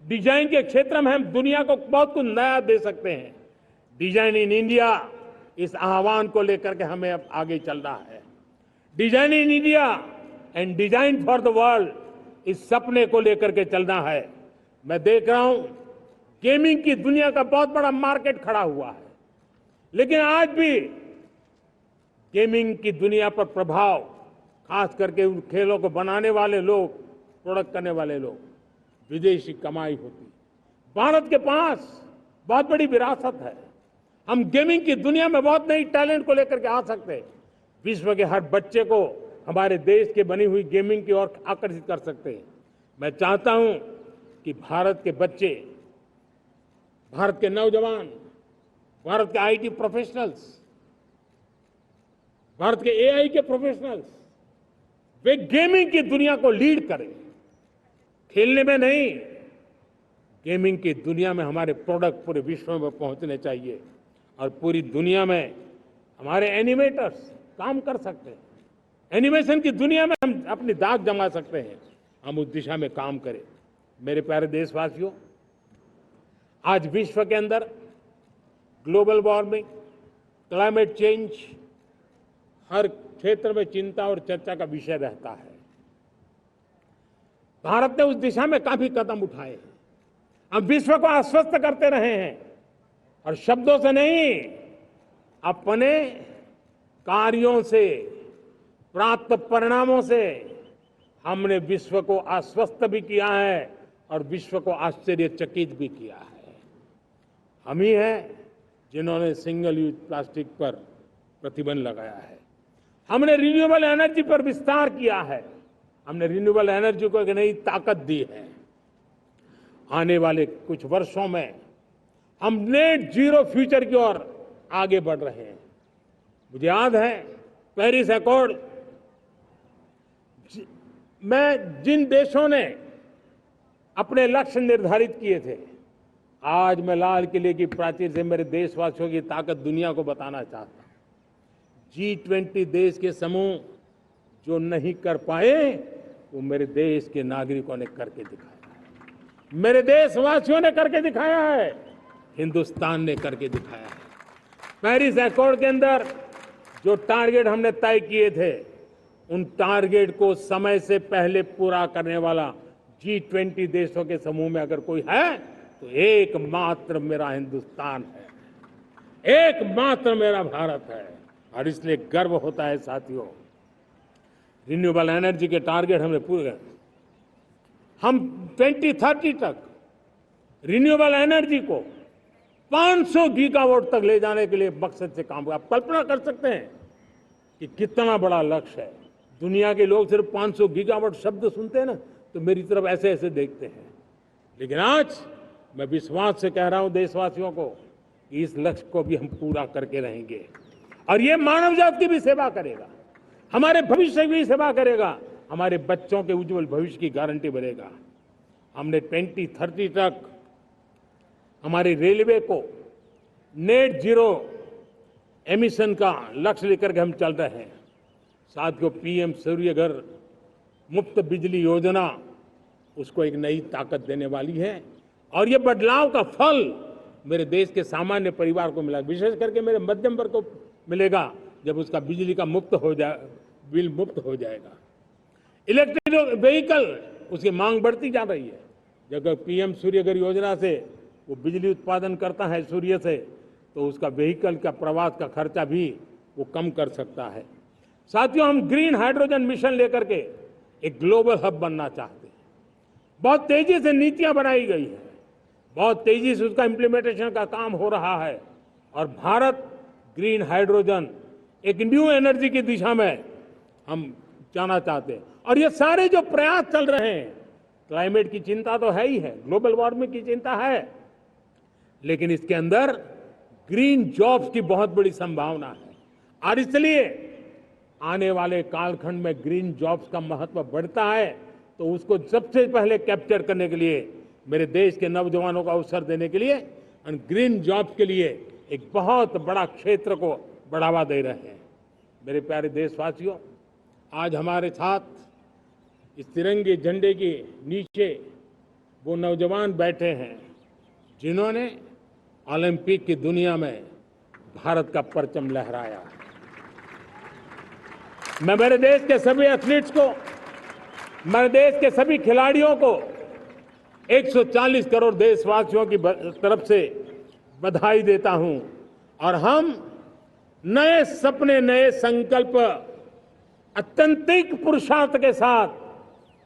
E: डिजाइन के क्षेत्र में हम दुनिया को बहुत कुछ नया दे सकते हैं। डिजाइन इन इंडिया, इस आह्वान को लेकर के हमें अब आगे चलना है। Design in India and design for the world, इस सपने को लेकर के चलना है। मैं देख रहा हूं गेमिंग की दुनिया का बहुत बड़ा मार्केट खड़ा हुआ है, लेकिन आज भी गेमिंग की दुनिया पर प्रभाव, खास करके उन खेलों को बनाने वाले लोग, प्रोडक्ट करने वाले लोग, विदेशी कमाई होती। भारत के पास बहुत बड़ी विरासत है, हम गेमिंग की दुनिया में बहुत नई टैलेंट को लेकर के आ सकते हैं। विश्व के हर बच्चे को हमारे देश के बनी हुई गेमिंग की ओर आकर्षित कर सकते हैं। मैं चाहता हूं कि भारत के बच्चे, भारत के नौजवान, भारत के आईटी प्रोफेशनल्स, भारत के एआई के प्रोफेशनल्स, वे गेमिंग की दुनिया को लीड करें। खेलने में नहीं, गेमिंग की दुनिया में हमारे प्रोडक्ट पूरे विश्व में पहुंचने चाहिए और पूरी दुनिया में हमारे एनिमेटर्स काम कर सकते हैं। एनिमेशन की दुनिया में हम अपनी दाग जमा सकते हैं, हम उस दिशा में काम करें। मेरे प्यारे देशवासियों, आज विश्व के अंदर ग्लोबल वार्मिंग, क्लाइमेट चेंज हर क्षेत्र में चिंता और चर्चा का विषय रहता है। भारत ने उस दिशा में काफी कदम उठाए हैं। हम विश्व को आश्वस्त करते रहे हैं और शब्दों से नहीं, अपने कार्यों से, प्राप्त परिणामों से हमने विश्व को आश्वस्त भी किया है और विश्व को आश्चर्यचकित भी किया है। हम ही हैं जिन्होंने सिंगल यूज प्लास्टिक पर प्रतिबंध लगाया है, हमने रिन्यूएबल एनर्जी पर विस्तार किया है, हमने रिन्यूएबल एनर्जी को एक नई ताकत दी है। आने वाले कुछ वर्षों में हम नेट जीरो फ्यूचर की ओर आगे बढ़ रहे हैं। मुझे याद है पेरिस अकॉर्ड में जिन देशों ने अपने लक्ष्य निर्धारित किए थे, आज मैं लाल किले की प्राचीर से मेरे देशवासियों की ताकत दुनिया को बताना चाहता हूं। G20 देश के समूह जो नहीं कर पाए, वो मेरे देश के नागरिकों ने करके दिखाया है, मेरे देशवासियों ने करके दिखाया है, हिंदुस्तान ने करके दिखाया है। पेरिस अकॉर्ड के अंदर जो टारगेट हमने तय किए थे, उन टारगेट को समय से पहले पूरा करने वाला G20 देशों के समूह में अगर कोई है तो एकमात्र मेरा हिंदुस्तान है, एकमात्र मेरा भारत है। और इसलिए गर्व होता है साथियों, रिन्यूएबल एनर्जी के टारगेट हमने पूरे, हम 2030 तक रिन्यूएबल एनर्जी को 500 गीगावाट तक ले जाने के लिए मकसद से काम। आप कल्पना कर सकते हैं कि कितना बड़ा लक्ष्य है। दुनिया के लोग सिर्फ 500 गीगावाट शब्द सुनते हैं ना, तो मेरी तरफ ऐसे ऐसे देखते हैं। लेकिन आज मैं विश्वास से कह रहा हूं देशवासियों को कि इस लक्ष्य को भी हम पूरा करके रहेंगे और ये मानव जाति की भी सेवा करेगा, हमारे भविष्य की भी सेवा करेगा, हमारे बच्चों के उज्जवल भविष्य की गारंटी बनेगा। हमने 2030 तक हमारी रेलवे को नेट जीरो एमिशन का लक्ष्य लेकर के हम चल रहे हैं। साथियों, पीएम सूर्य घर मुफ्त बिजली योजना उसको एक नई ताकत देने वाली है और ये बदलाव का फल मेरे देश के सामान्य परिवार को मिला, विशेष करके मेरे मध्यम वर्ग को मिलेगा जब उसका बिजली का बिल मुक्त हो जाएगा। इलेक्ट्रिक व्हीकल उसकी मांग बढ़ती जा रही है। जब पीएम सूर्य घर योजना से वो बिजली उत्पादन करता है सूर्य से, तो उसका व्हीकल का प्रवास का खर्चा भी वो कम कर सकता है। साथियों, हम ग्रीन हाइड्रोजन मिशन लेकर के एक ग्लोबल हब बनना चाहते हैं। बहुत तेजी से नीतियां बनाई गई है, बहुत तेजी से उसका इम्प्लीमेंटेशन का काम हो रहा है और भारत ग्रीन हाइड्रोजन एक न्यू एनर्जी की दिशा में हम जाना चाहते हैं। और ये सारे जो प्रयास चल रहे हैं, क्लाइमेट की चिंता तो है ही है, ग्लोबल वार्मिंग की चिंता है, लेकिन इसके अंदर ग्रीन जॉब्स की बहुत बड़ी संभावना है और इसलिए आने वाले कालखंड में ग्रीन जॉब्स का महत्व बढ़ता है। तो उसको सबसे पहले कैप्चर करने के लिए मेरे देश के नौजवानों को अवसर देने के लिए और ग्रीन जॉब्स के लिए एक बहुत बड़ा क्षेत्र को बढ़ावा दे रहे हैं। मेरे प्यारे देशवासियों, आज हमारे साथ इस तिरंगे झंडे के नीचे वो नौजवान बैठे हैं जिन्होंने ओलंपिक की दुनिया में भारत का परचम लहराया। मैं मेरे देश के सभी एथलीट्स को, मेरे देश के सभी खिलाड़ियों को 140 करोड़ देशवासियों की तरफ से बधाई देता हूं और हम नए सपने, नए संकल्प, अत्यंतिक पुरुषार्थ के साथ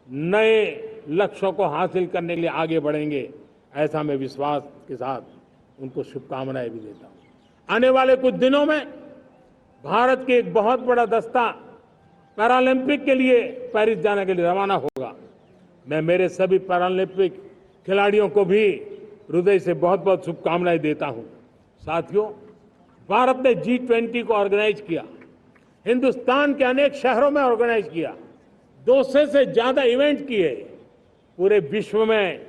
E: नए लक्ष्यों को हासिल करने के लिए आगे बढ़ेंगे, ऐसा मैं विश्वास के साथ उनको शुभकामनाएं भी देता हूं। आने वाले कुछ दिनों में भारत के एक बहुत बड़ा दस्ता पैरालंपिक के लिए पेरिस जाने के लिए रवाना होगा। मैं मेरे सभी पैरालंपिक खिलाड़ियों को भी हृदय से बहुत बहुत शुभकामनाएं देता हूं। साथियों, भारत ने G20 को ऑर्गेनाइज किया, हिंदुस्तान के अनेक शहरों में ऑर्गेनाइज किया, 200 से ज्यादा इवेंट किए। पूरे विश्व में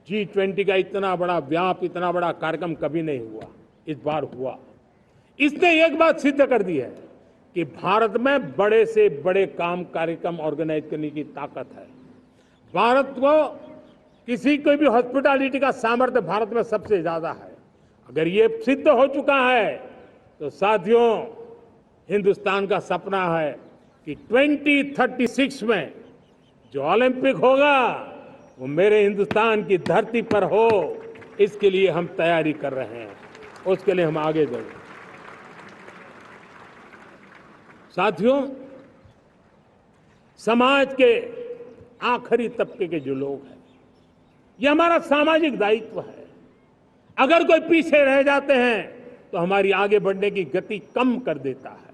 E: G20 का इतना बड़ा व्याप, इतना बड़ा कार्यक्रम कभी नहीं हुआ, इस बार हुआ। इसने एक बात सिद्ध कर दी है कि भारत में बड़े से बड़े कार्यक्रम ऑर्गेनाइज करने की ताकत है। भारत को किसी को भी हॉस्पिटैलिटी का सामर्थ्य भारत में सबसे ज्यादा है। अगर ये सिद्ध हो चुका है तो साथियों, हिंदुस्तान का सपना है कि 2036 में जो ओलंपिक होगा वो मेरे हिंदुस्तान की धरती पर हो। इसके लिए हम तैयारी कर रहे हैं, उसके लिए हम आगे बढ़ेंगे। साथियों, समाज के आखिरी तबके के जो लोग हैं, ये हमारा सामाजिक दायित्व है। अगर कोई पीछे रह जाते हैं तो हमारी आगे बढ़ने की गति कम कर देता है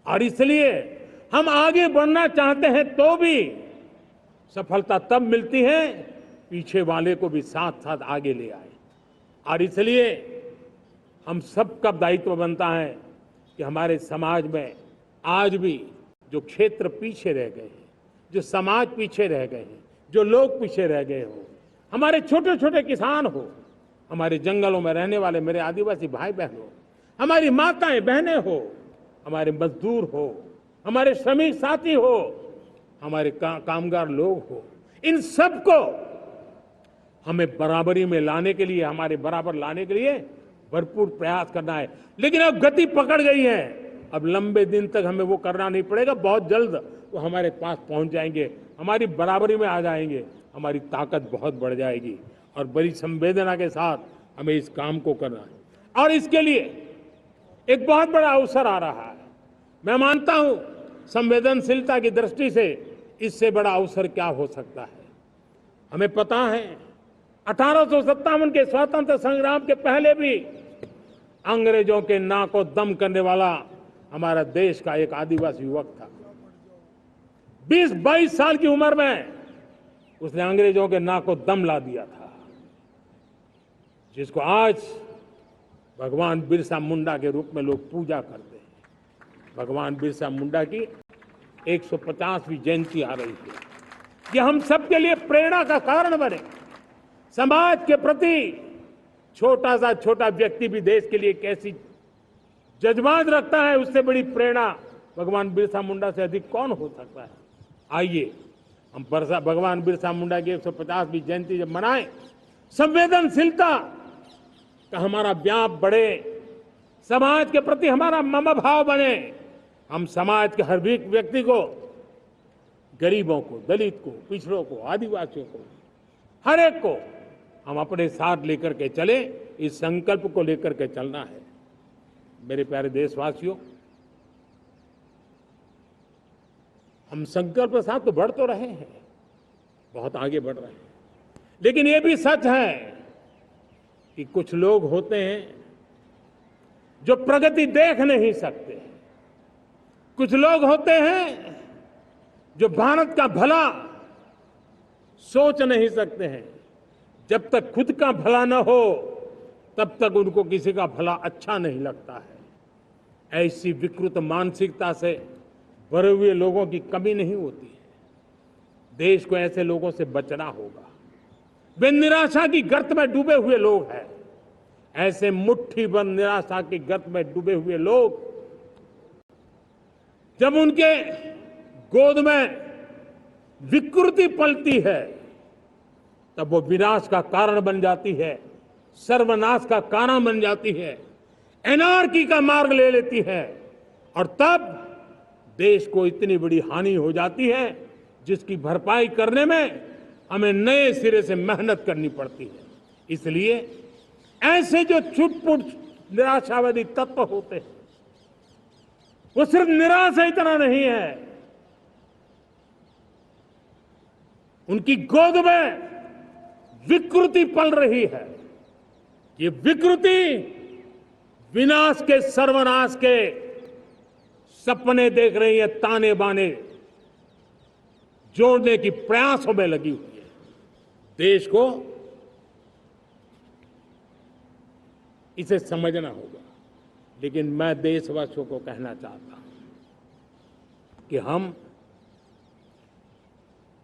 E: और इसलिए हम आगे बढ़ना चाहते हैं तो भी सफलता तब मिलती है पीछे वाले को भी साथ साथ आगे ले आए। और इसलिए हम सबका दायित्व बनता है कि हमारे समाज में आज भी जो क्षेत्र पीछे रह गए हैं, जो समाज पीछे रह गए हैं, जो लोग पीछे रह गए हो, हमारे छोटे छोटे किसान हो, हमारे जंगलों में रहने वाले मेरे आदिवासी भाई बहन हो, हमारी माताएं बहनें हो, हमारे मजदूर हो, हमारे श्रमिक साथी हो, हमारे कामगार लोग हो, इन सबको हमें बराबरी में लाने के लिए, हमारे बराबर लाने के लिए भरपूर प्रयास करना है। लेकिन अब गति पकड़ गई है, अब लंबे दिन तक हमें वो करना नहीं पड़ेगा, बहुत जल्द वो हमारे पास पहुंच जाएंगे, हमारी बराबरी में आ जाएंगे, हमारी ताकत बहुत बढ़ जाएगी और बड़ी संवेदना के साथ हमें इस काम को करना है। और इसके लिए एक बहुत बड़ा अवसर आ रहा है। मैं मानता हूं संवेदनशीलता की दृष्टि से इससे बड़ा अवसर क्या हो सकता है। हमें पता है 1857 के स्वतंत्र संग्राम के पहले भी अंग्रेजों के नाक को दम करने वाला हमारा देश का एक आदिवासी युवक था। 20-22 साल की उम्र में उसने अंग्रेजों के नाक को दम ला दिया था, जिसको आज भगवान बिरसा मुंडा के रूप में लोग पूजा करते हैं। भगवान बिरसा मुंडा की 150वीं जयंती आ रही है। ये हम सबके लिए प्रेरणा का कारण बने। समाज के प्रति छोटा व्यक्ति भी देश के लिए कैसी जज्बात रखता है, उससे बड़ी प्रेरणा भगवान बिरसा मुंडा से अधिक कौन हो सकता है। आइए हम भगवान बिरसा मुंडा की 150वीं जयंती जब मनाएं, संवेदनशीलता का हमारा व्याप बढ़े, समाज के प्रति हमारा ममभाव बने। हम समाज के हर व्यक्ति को, गरीबों को, दलित को, पिछड़ों को, आदिवासियों को, हर एक को हम अपने साथ लेकर के चले। इस संकल्प को लेकर के चलना है। मेरे प्यारे देशवासियों, हम संकल्प के साथ तो बढ़ तो रहे हैं, बहुत आगे बढ़ रहे हैं, लेकिन ये भी सच है कि कुछ लोग होते हैं जो प्रगति देख नहीं सकते। कुछ लोग होते हैं जो भारत का भला सोच नहीं सकते हैं। जब तक खुद का भला न हो तब तक उनको किसी का भला अच्छा नहीं लगता है। ऐसी विकृत मानसिकता से भरे हुए लोगों की कमी नहीं होती है। देश को ऐसे लोगों से बचना होगा। वे निराशा की गर्त में डूबे हुए लोग हैं। ऐसे मुट्ठी बंद निराशा की गर्त में डूबे हुए लोग, जब उनके गोद में विकृति पलती है, तब वो विनाश का कारण बन जाती है, सर्वनाश का कारण बन जाती है, एनार्की का मार्ग ले लेती है, और तब देश को इतनी बड़ी हानि हो जाती है जिसकी भरपाई करने में हमें नए सिरे से मेहनत करनी पड़ती है। इसलिए ऐसे जो छुटपुट निराशावादी तत्व होते हैं, वो सिर्फ निराशा इतना नहीं है, उनकी गोद में विकृति पल रही है। ये विकृति विनाश के, सर्वनाश के सपने देख रही है, ताने बाने जोड़ने की प्रयासों में लगी हुई है। देश को इसे समझना होगा। लेकिन मैं देशवासियों को कहना चाहता हूं कि हम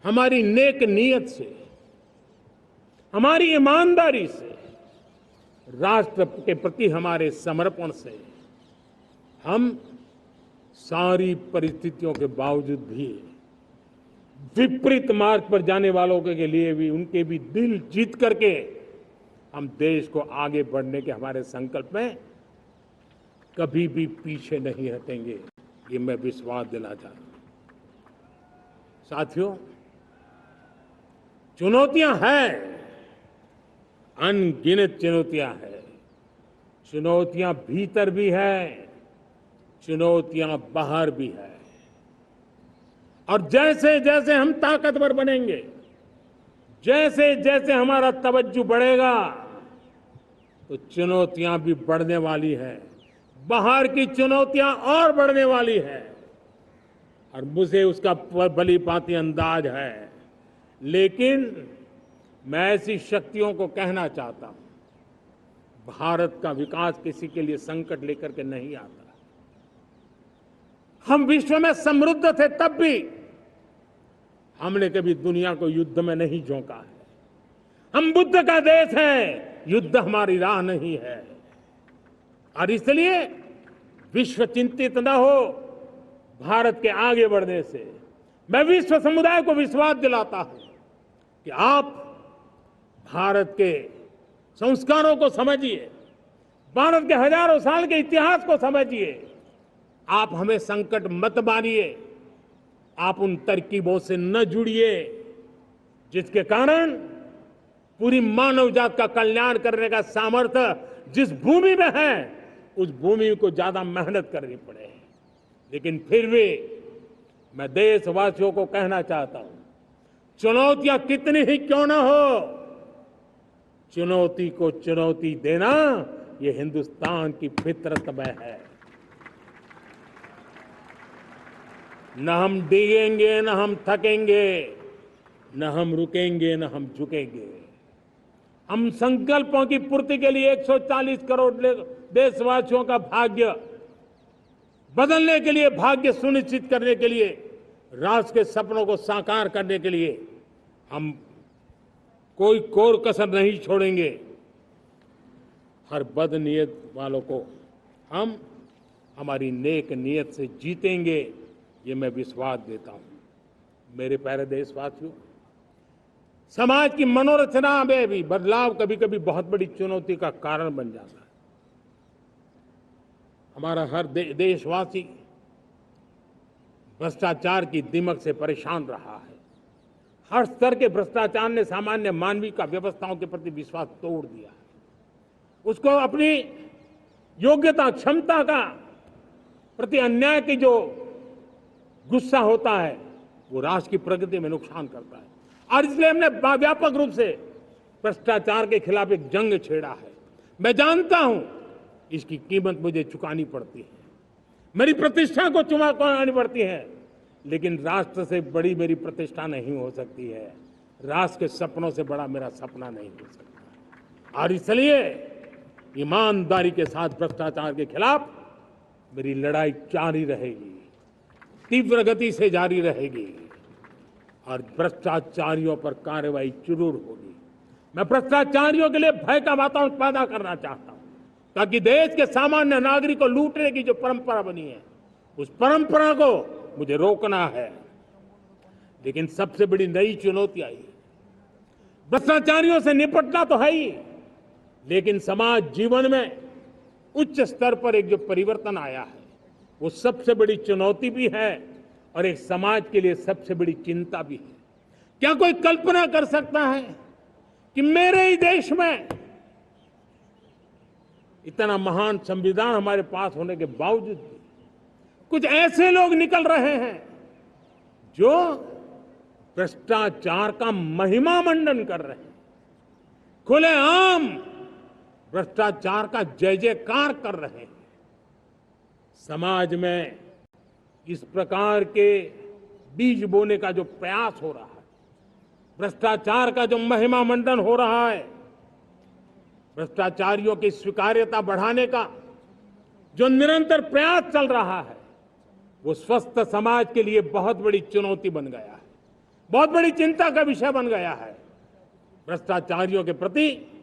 E: हमारी नेक नीयत से, हमारी ईमानदारी से, राष्ट्र के प्रति हमारे समर्पण से हम सारी परिस्थितियों के बावजूद भी विपरीत मार्ग पर जाने वालों के लिए भी, उनके भी दिल जीत करके हम देश को आगे बढ़ने के हमारे संकल्प में कभी भी पीछे नहीं हटेंगे। ये मैं विश्वास दिला चाहता हूं। साथियों, चुनौतियां हैं, अनगिनत चुनौतियां हैं। चुनौतियां भीतर भी है, चुनौतियां बाहर भी है। और जैसे जैसे हम ताकतवर बनेंगे, जैसे जैसे हमारा तवज्जो बढ़ेगा, तो चुनौतियां भी बढ़ने वाली है। बाहर की चुनौतियां और बढ़ने वाली है, और मुझे उसका भली भांति अंदाज है। लेकिन मैं ऐसी शक्तियों को कहना चाहता हूं, भारत का विकास किसी के लिए संकट लेकर के नहीं आता। हम विश्व में समृद्ध थे, तब भी हमने कभी दुनिया को युद्ध में नहीं झोंका है। हम बुद्ध का देश है, युद्ध हमारी राह नहीं है। और इसलिए विश्व चिंतित न हो भारत के आगे बढ़ने से। मैं विश्व समुदाय को विश्वास दिलाता हूं कि आप भारत के संस्कारों को समझिए, भारत के हजारों साल के इतिहास को समझिए। आप हमें संकट मत मानिए, आप उन तरकीबों से न जुड़िए जिसके कारण पूरी मानव जात का कल्याण करने का सामर्थ्य जिस भूमि में है, उस भूमि को ज्यादा मेहनत करनी पड़े। लेकिन फिर भी मैं देशवासियों को कहना चाहता हूं, चुनौतियां कितनी ही क्यों न हो, चुनौती को चुनौती देना ये हिंदुस्तान की फितरत में है। न हम डिगेंगे, न हम थकेंगे, न हम रुकेंगे, न हम झुकेंगे। हम संकल्पों की पूर्ति के लिए 140 करोड़ देशवासियों का भाग्य बदलने के लिए, भाग्य सुनिश्चित करने के लिए, राष्ट्र के सपनों को साकार करने के लिए हम कोई कोर कसर नहीं छोड़ेंगे। हर बदनीयत वालों को हम हमारी नेक नीयत से जीतेंगे, ये मैं विश्वास देता हूं। मेरे प्यारे देशवासियों, समाज की मनोरचना में भी बदलाव कभी कभी बहुत बड़ी चुनौती का कारण बन जाता है। हमारा हर देशवासी भ्रष्टाचार की दिमक से परेशान रहा है। हर स्तर के भ्रष्टाचार ने सामान्य मानवीय का व्यवस्थाओं के प्रति विश्वास तोड़ दिया है। उसको अपनी योग्यता, क्षमता का प्रति अन्याय की जो गुस्सा होता है, वो राष्ट्र की प्रगति में नुकसान करता है। और इसलिए हमने व्यापक रूप से भ्रष्टाचार के खिलाफ एक जंग छेड़ा है। मैं जानता हूं इसकी कीमत मुझे चुकानी पड़ती है, मेरी प्रतिष्ठा को चुकानी पड़ती है, लेकिन राष्ट्र से बड़ी मेरी प्रतिष्ठा नहीं हो सकती है, राष्ट्र के सपनों से बड़ा मेरा सपना नहीं हो सकता। और इसलिए ईमानदारी के साथ भ्रष्टाचार के खिलाफ मेरी लड़ाई जारी रहेगी, तीव्र गति से जारी रहेगी और भ्रष्टाचारियों पर कार्रवाई जरूर होगी। मैं भ्रष्टाचारियों के लिए भय का वातावरण पैदा करना चाहता हूं, ताकि देश के सामान्य नागरिक को लूटने की जो परंपरा बनी है, उस परंपरा को मुझे रोकना है। लेकिन सबसे बड़ी नई चुनौती आई, भ्रष्टाचारियों से निपटना तो है ही, लेकिन समाज जीवन में उच्च स्तर पर एक जो परिवर्तन आया है, वो सबसे बड़ी चुनौती भी है और एक समाज के लिए सबसे बड़ी चिंता भी है। क्या कोई कल्पना कर सकता है कि मेरे ही देश में इतना महान संविधान हमारे पास होने के बावजूद भी कुछ ऐसे लोग निकल रहे हैं जो भ्रष्टाचार का महिमा मंडन कर रहे हैं, खुलेआम भ्रष्टाचार का जय जयकार कर रहे हैं। समाज में इस प्रकार के बीज बोने का जो प्रयास हो रहा है, भ्रष्टाचार का जो महिमा मंडन हो रहा है, भ्रष्टाचारियों की स्वीकार्यता बढ़ाने का जो निरंतर प्रयास चल रहा है, वो स्वस्थ समाज के लिए बहुत बड़ी चुनौती बन गया है, बहुत बड़ी चिंता का विषय बन गया है। भ्रष्टाचारियों के प्रति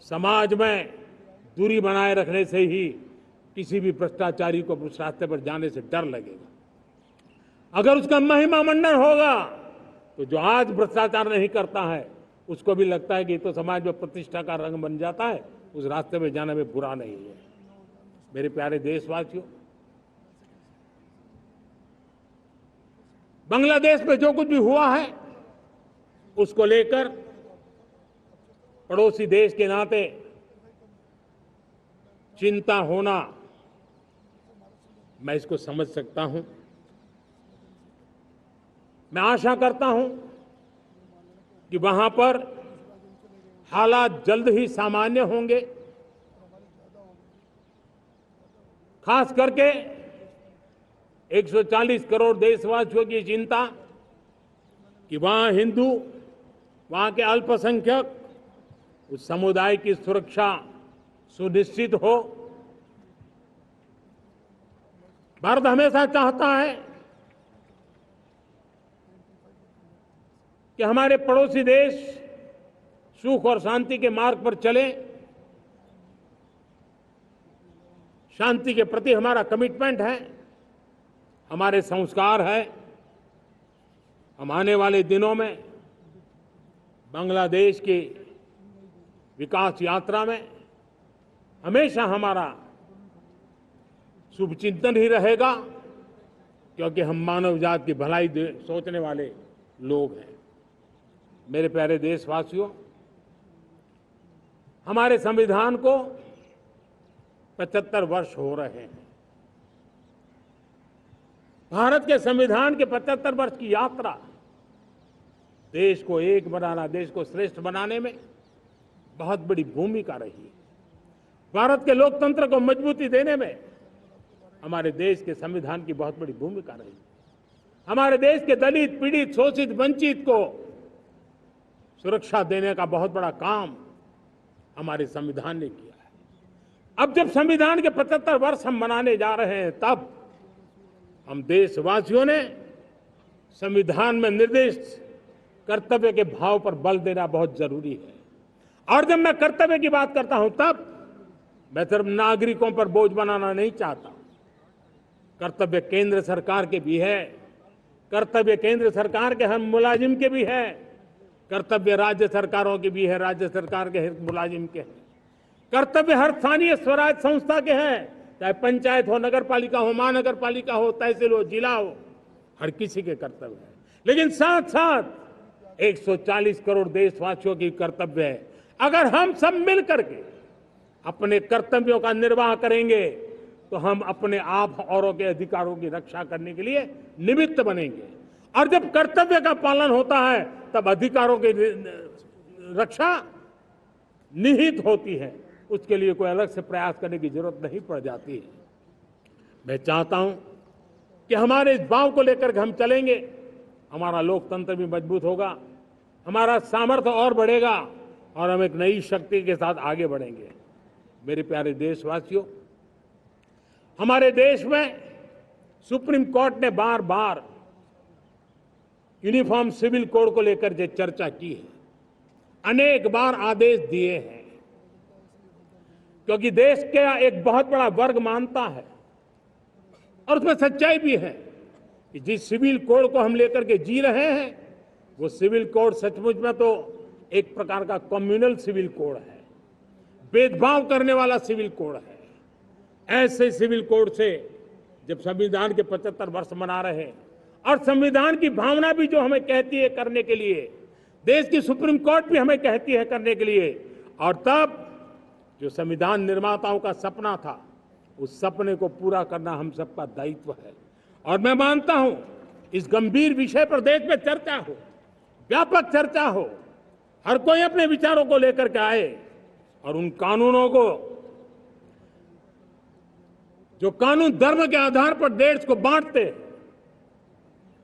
E: समाज में दूरी बनाए रखने से ही किसी भी भ्रष्टाचारी को उस रास्ते पर जाने से डर लगेगा। अगर उसका महिमा मंडन होगा तो जो आज भ्रष्टाचार नहीं करता है उसको भी लगता है कि तो समाज में प्रतिष्ठा का रंग बन जाता है, उस रास्ते में जाने में बुरा नहीं है। मेरे प्यारे देशवासियों, बांग्लादेश में जो कुछ भी हुआ है उसको लेकर पड़ोसी देश के नाते चिंता होना, मैं इसको समझ सकता हूं। मैं आशा करता हूं कि वहां पर हालात जल्द ही सामान्य होंगे, खास करके 140 करोड़ देशवासियों की चिंता कि वहां हिंदू, वहां के अल्पसंख्यक, उस समुदाय की सुरक्षा सुनिश्चित हो। भारत हमेशा चाहता है कि हमारे पड़ोसी देश सुख और शांति के मार्ग पर चले। शांति के प्रति हमारा कमिटमेंट है, हमारे संस्कार है। हम आने वाले दिनों में बांग्लादेश की विकास यात्रा में हमेशा हमारा शुभचिंतन ही रहेगा, क्योंकि हम मानव जाति की भलाई सोचने वाले लोग हैं। मेरे प्यारे देशवासियों, हमारे संविधान को 75 वर्ष हो रहे हैं। भारत के संविधान के 75 वर्ष की यात्रा देश को एक बनाना, देश को श्रेष्ठ बनाने में बहुत बड़ी भूमिका रही है। भारत के लोकतंत्र को मजबूती देने में हमारे देश के संविधान की बहुत बड़ी भूमिका रही। हमारे देश के दलित, पीड़ित, शोषित, वंचित को सुरक्षा देने का बहुत बड़ा काम हमारे संविधान ने किया है। अब जब संविधान के 75 वर्ष हम मनाने जा रहे हैं, तब हम देशवासियों ने संविधान में निर्दिष्ट कर्तव्य के भाव पर बल देना बहुत जरूरी है। और जब मैं कर्तव्य की बात करता हूं, तब मैं सिर्फ नागरिकों पर बोझ बनाना नहीं चाहता। कर्तव्य केंद्र सरकार के भी है, कर्तव्य केंद्र सरकार के हर मुलाजिम के भी है, कर्तव्य राज्य सरकारों के भी है, राज्य सरकार के हर मुलाजिम के हैं, कर्तव्य हर स्थानीय स्वराज संस्था के हैं, चाहे पंचायत हो, नगर पालिका हो, महानगर पालिका हो, तहसील हो, जिला हो, हर किसी के कर्तव्य है। लेकिन साथ साथ 140 करोड़ देशवासियों की कर्तव्य है। अगर हम सब मिल करके अपने कर्तव्यों का निर्वाह करेंगे तो हम अपने आप औरों के अधिकारों की रक्षा करने के लिए निमित्त बनेंगे। और जब कर्तव्य का पालन होता है, तब अधिकारों की रक्षा निहित होती है। उसके लिए कोई अलग से प्रयास करने की जरूरत नहीं पड़ जाती है। मैं चाहता हूं कि हमारे इस भाव को लेकर हम चलेंगे, हमारा लोकतंत्र भी मजबूत होगा, हमारा सामर्थ्य और बढ़ेगा और हम एक नई शक्ति के साथ आगे बढ़ेंगे। मेरे प्यारे देशवासियों, हमारे देश में सुप्रीम कोर्ट ने बार बार यूनिफॉर्म सिविल कोड को लेकर जो चर्चा की है, अनेक बार आदेश दिए हैं, क्योंकि देश का एक बहुत बड़ा वर्ग मानता है और उसमें सच्चाई भी है कि जिस सिविल कोड को हम लेकर के जी रहे हैं, वो सिविल कोड सचमुच में तो एक प्रकार का कम्युनल सिविल कोड है, भेदभाव करने वाला सिविल कोड है। ऐसे सिविल कोड से जब संविधान के 75 वर्ष मना रहे हैं और संविधान की भावना भी जो हमें कहती है करने के लिए, देश की सुप्रीम कोर्ट भी हमें कहती है करने के लिए, और तब जो संविधान निर्माताओं का सपना था, उस सपने को पूरा करना हम सबका दायित्व है। और मैं मानता हूं इस गंभीर विषय पर देश में चर्चा हो, व्यापक चर्चा हो, हर कोई अपने विचारों को लेकर के आए और उन कानूनों को, जो कानून धर्म के आधार पर देश को बांटते हैं,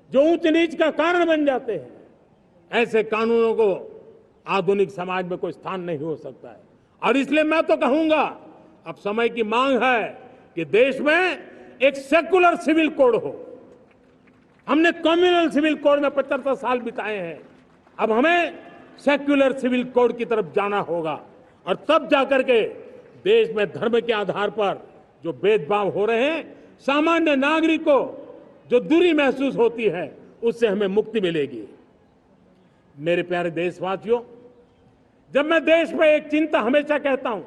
E: जो ऊंच नीच का कारण बन जाते हैं, ऐसे कानूनों को आधुनिक समाज में कोई स्थान नहीं हो सकता है। और इसलिए मैं तो कहूंगा, अब समय की मांग है कि देश में एक सेकुलर सिविल कोड हो। हमने कम्युनल सिविल कोड में 75 साल बिताए हैं, अब हमें सेक्युलर सिविल कोड की तरफ जाना होगा और तब जाकर के देश में धर्म के आधार पर जो भेदभाव हो रहे हैं, सामान्य नागरिक को जो दूरी महसूस होती है, उससे हमें मुक्ति मिलेगी। मेरे प्यारे देशवासियों, जब मैं देश में एक चिंता हमेशा कहता हूं,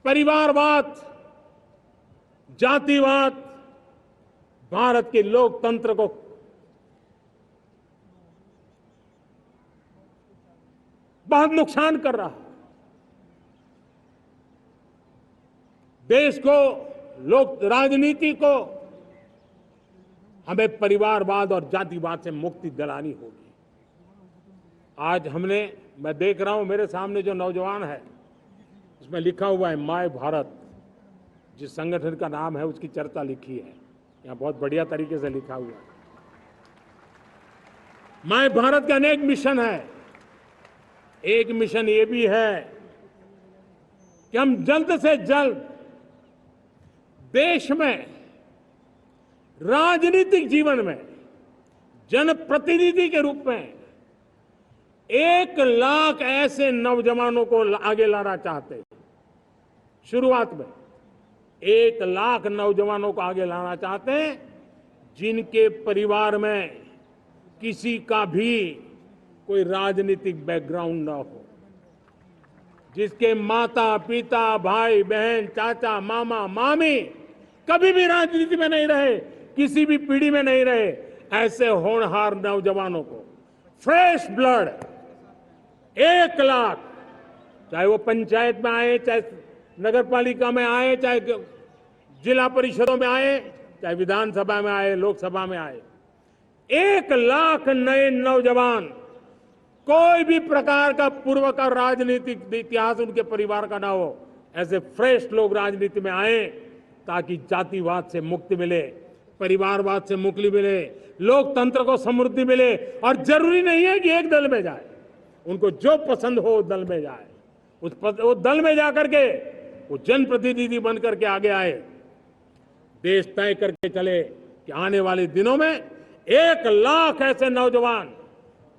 E: परिवारवाद, जातिवाद भारत के लोकतंत्र को बहुत नुकसान कर रहा है। देश को, लोक राजनीति को हमें परिवारवाद और जातिवाद से मुक्ति दिलानी होगी। आज मैं देख रहा हूं मेरे सामने जो नौजवान है, उसमें लिखा हुआ है माय भारत, जिस संगठन का नाम है उसकी चर्चा लिखी है, यहां बहुत बढ़िया तरीके से लिखा हुआ है। माय भारत के अनेक मिशन है। एक मिशन ये भी है कि हम जल्द से जल्द देश में राजनीतिक जीवन में जनप्रतिनिधि के रूप में 1 लाख ऐसे नौजवानों को आगे लाना चाहते हैं। शुरुआत में 1 लाख नौजवानों को आगे लाना चाहते हैं जिनके परिवार में किसी का भी कोई राजनीतिक बैकग्राउंड न हो, जिसके माता पिता भाई बहन चाचा मामा मामी कभी भी राजनीति में नहीं रहे, किसी भी पीढ़ी में नहीं रहे, ऐसे होनहार नौजवानों को फ्रेश ब्लड 1 लाख, चाहे वो पंचायत में आए, चाहे नगर पालिका में आए, चाहे जिला परिषदों में आए, चाहे विधानसभा में आए, लोकसभा में आए, 1 लाख नए नौजवान, कोई भी प्रकार का पूर्व का राजनीतिक इतिहास उनके परिवार का ना हो, ऐसे फ्रेश लोग राजनीति में आए ताकि जातिवाद से मुक्ति मिले, परिवारवाद से मुक्ति मिले, लोकतंत्र को समृद्धि मिले। और जरूरी नहीं है कि एक दल में जाए, उनको जो पसंद हो उस दल में जाए। वो दल में जाकर के वो जनप्रतिनिधि बन करके आगे आए। देश तय करके चले कि आने वाले दिनों में 1 लाख ऐसे नौजवान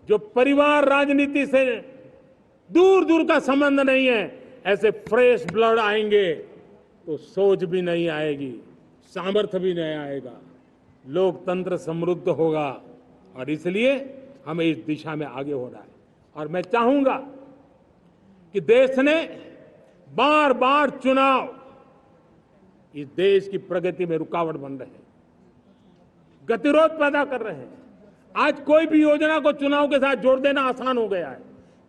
E: जो परिवार राजनीति से दूर दूर का संबंध नहीं है, ऐसे फ्रेश ब्लड आएंगे तो सोच भी नहीं आएगी, सामर्थ्य भी नहीं आएगा, लोकतंत्र समृद्ध होगा। और इसलिए हमें इस दिशा में आगे होना है। और मैं चाहूंगा कि देश ने बार बार चुनाव इस देश की प्रगति में रुकावट बन रहे हैं, गतिरोध पैदा कर रहे हैं। आज कोई भी योजना को चुनाव के साथ जोड़ देना आसान हो गया है,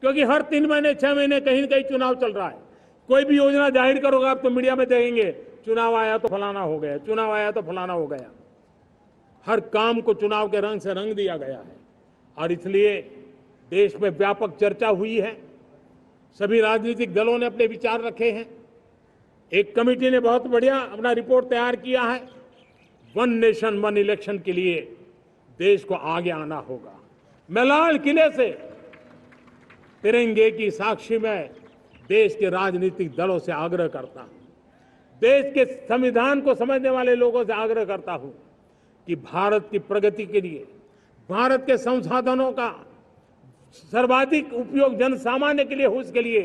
E: क्योंकि हर 3 महीने 6 महीने कहीं न कहीं चुनाव चल रहा है। कोई भी योजना जाहिर करोगे आप तो मीडिया में देखेंगे, चुनाव आया तो फलाना हो गया, चुनाव आया तो फलाना हो गया। हर काम को चुनाव के रंग से रंग दिया गया है। और इसलिए देश में व्यापक चर्चा हुई है, सभी राजनीतिक दलों ने अपने विचार रखे हैं। एक कमेटी ने बहुत बढ़िया अपना रिपोर्ट तैयार किया है। 1 नेशन 1 इलेक्शन के लिए देश को आगे आना होगा। मैं लाल किले से तिरंगे की साक्षी में देश के राजनीतिक दलों से आग्रह करता हूं, देश के संविधान को समझने वाले लोगों से आग्रह करता हूं कि भारत की प्रगति के लिए, भारत के संसाधनों का सर्वाधिक उपयोग जन सामान्य के लिए हो, उसके लिए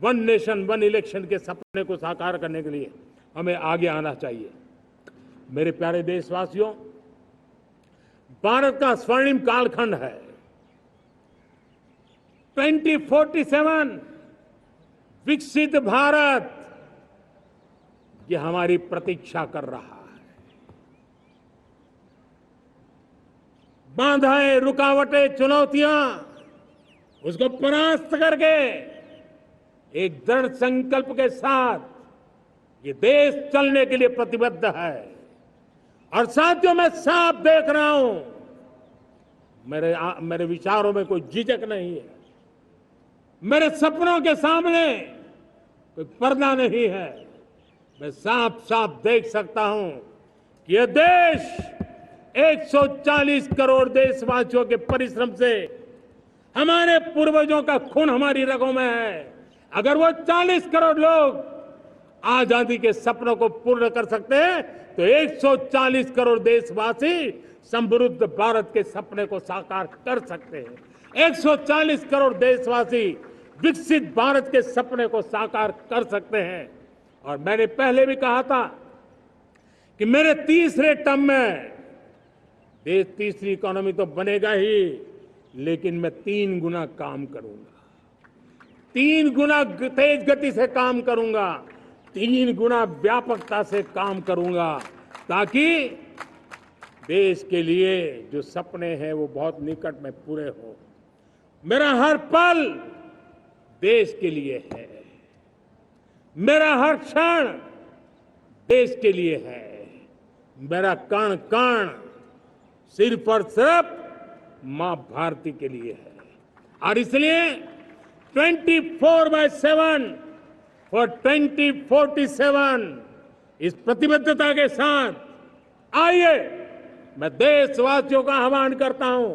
E: 1 नेशन 1 इलेक्शन के सपने को साकार करने के लिए हमें आगे आना चाहिए। मेरे प्यारे देशवासियों, भारत का स्वर्णिम कालखंड है। 2047 विकसित भारत, ये हमारी प्रतीक्षा कर रहा है। बाधाएं, रुकावटें, चुनौतियां, उसको परास्त करके एक दृढ़ संकल्प के साथ ये देश चलने के लिए प्रतिबद्ध है। और साथियों, मैं साफ देख रहा हूं, मेरे विचारों में कोई झिझक नहीं है, मेरे सपनों के सामने कोई पर्दा नहीं है। मैं साफ साफ देख सकता हूं कि यह देश 140 करोड़ देशवासियों के परिश्रम से, हमारे पूर्वजों का खून हमारी रगों में है। अगर वो 40 करोड़ लोग आजादी के सपनों को पूर्ण कर सकते हैं तो 140 करोड़ देशवासी समृद्ध भारत के सपने को साकार कर सकते हैं। 140 करोड़ देशवासी विकसित भारत के सपने को साकार कर सकते हैं। और मैंने पहले भी कहा था कि मेरे तीसरे टर्म में देश तीसरी इकोनॉमी तो बनेगा ही, लेकिन मैं 3 गुना काम करूंगा, 3 गुना तेज गति से काम करूंगा, 3 गुना व्यापकता से काम करूंगा, ताकि देश के लिए जो सपने हैं वो बहुत निकट में पूरे हो। मेरा हर पल देश के लिए है, मेरा हर क्षण देश के लिए है, मेरा कण कण सिर्फ और सिर्फ मां भारती के लिए है। और इसलिए 24/7 और 2047 इस प्रतिबद्धता के साथ आइए, मैं देशवासियों का आह्वान करता हूं,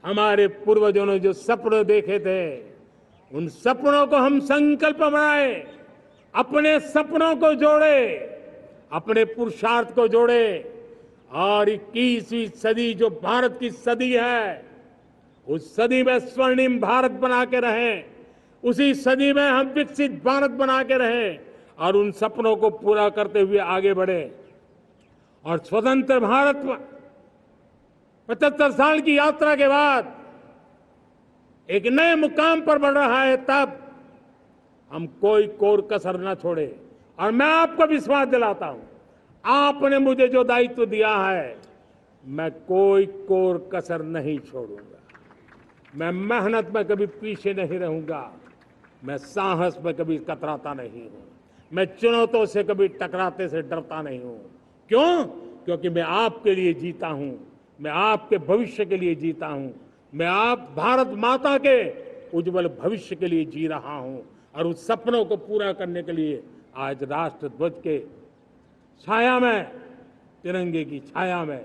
E: हमारे पूर्वजों ने जो सपने देखे थे उन सपनों को हम संकल्प बनाए, अपने सपनों को जोड़े, अपने पुरुषार्थ को जोड़े और 21वीं सदी जो भारत की सदी है उस सदी में स्वर्णिम भारत बना के रहें, उसी सदी में हम विकसित भारत बना के रहें और उन सपनों को पूरा करते हुए आगे बढ़े। और स्वतंत्र भारत 75 साल की यात्रा के बाद एक नए मुकाम पर बढ़ रहा है, तब हम कोई कोर कसर न छोड़े। और मैं आपको विश्वास दिलाता हूं, आपने मुझे जो दायित्व दिया है मैं कोई कोर कसर नहीं छोड़ूंगा। मैं मेहनत में कभी पीछे नहीं रहूंगा, मैं साहस में कभी कतराता नहीं हूं, मैं चुनौतियों से कभी टकराते से डरता नहीं हूं। क्यों? क्योंकि मैं आपके लिए जीता हूं, मैं आपके भविष्य के लिए जीता हूं, मैं आप भारत माता के उज्जवल भविष्य के लिए जी रहा हूं। और उस सपनों को पूरा करने के लिए आज राष्ट्र ध्वज के छाया में, तिरंगे की छाया में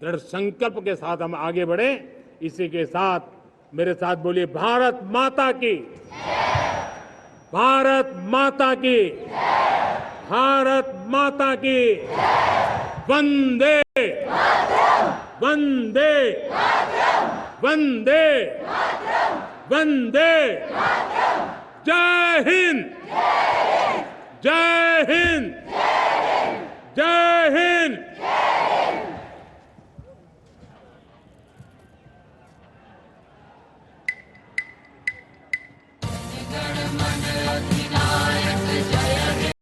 E: दृढ़ संकल्प के साथ हम आगे बढ़े। इसी के साथ मेरे साथ बोलिए, भारत माता की, भारत माता की, भारत माता की, वंदे वंदे वंदे वंदे, जय हिंद, जय हिंद, जय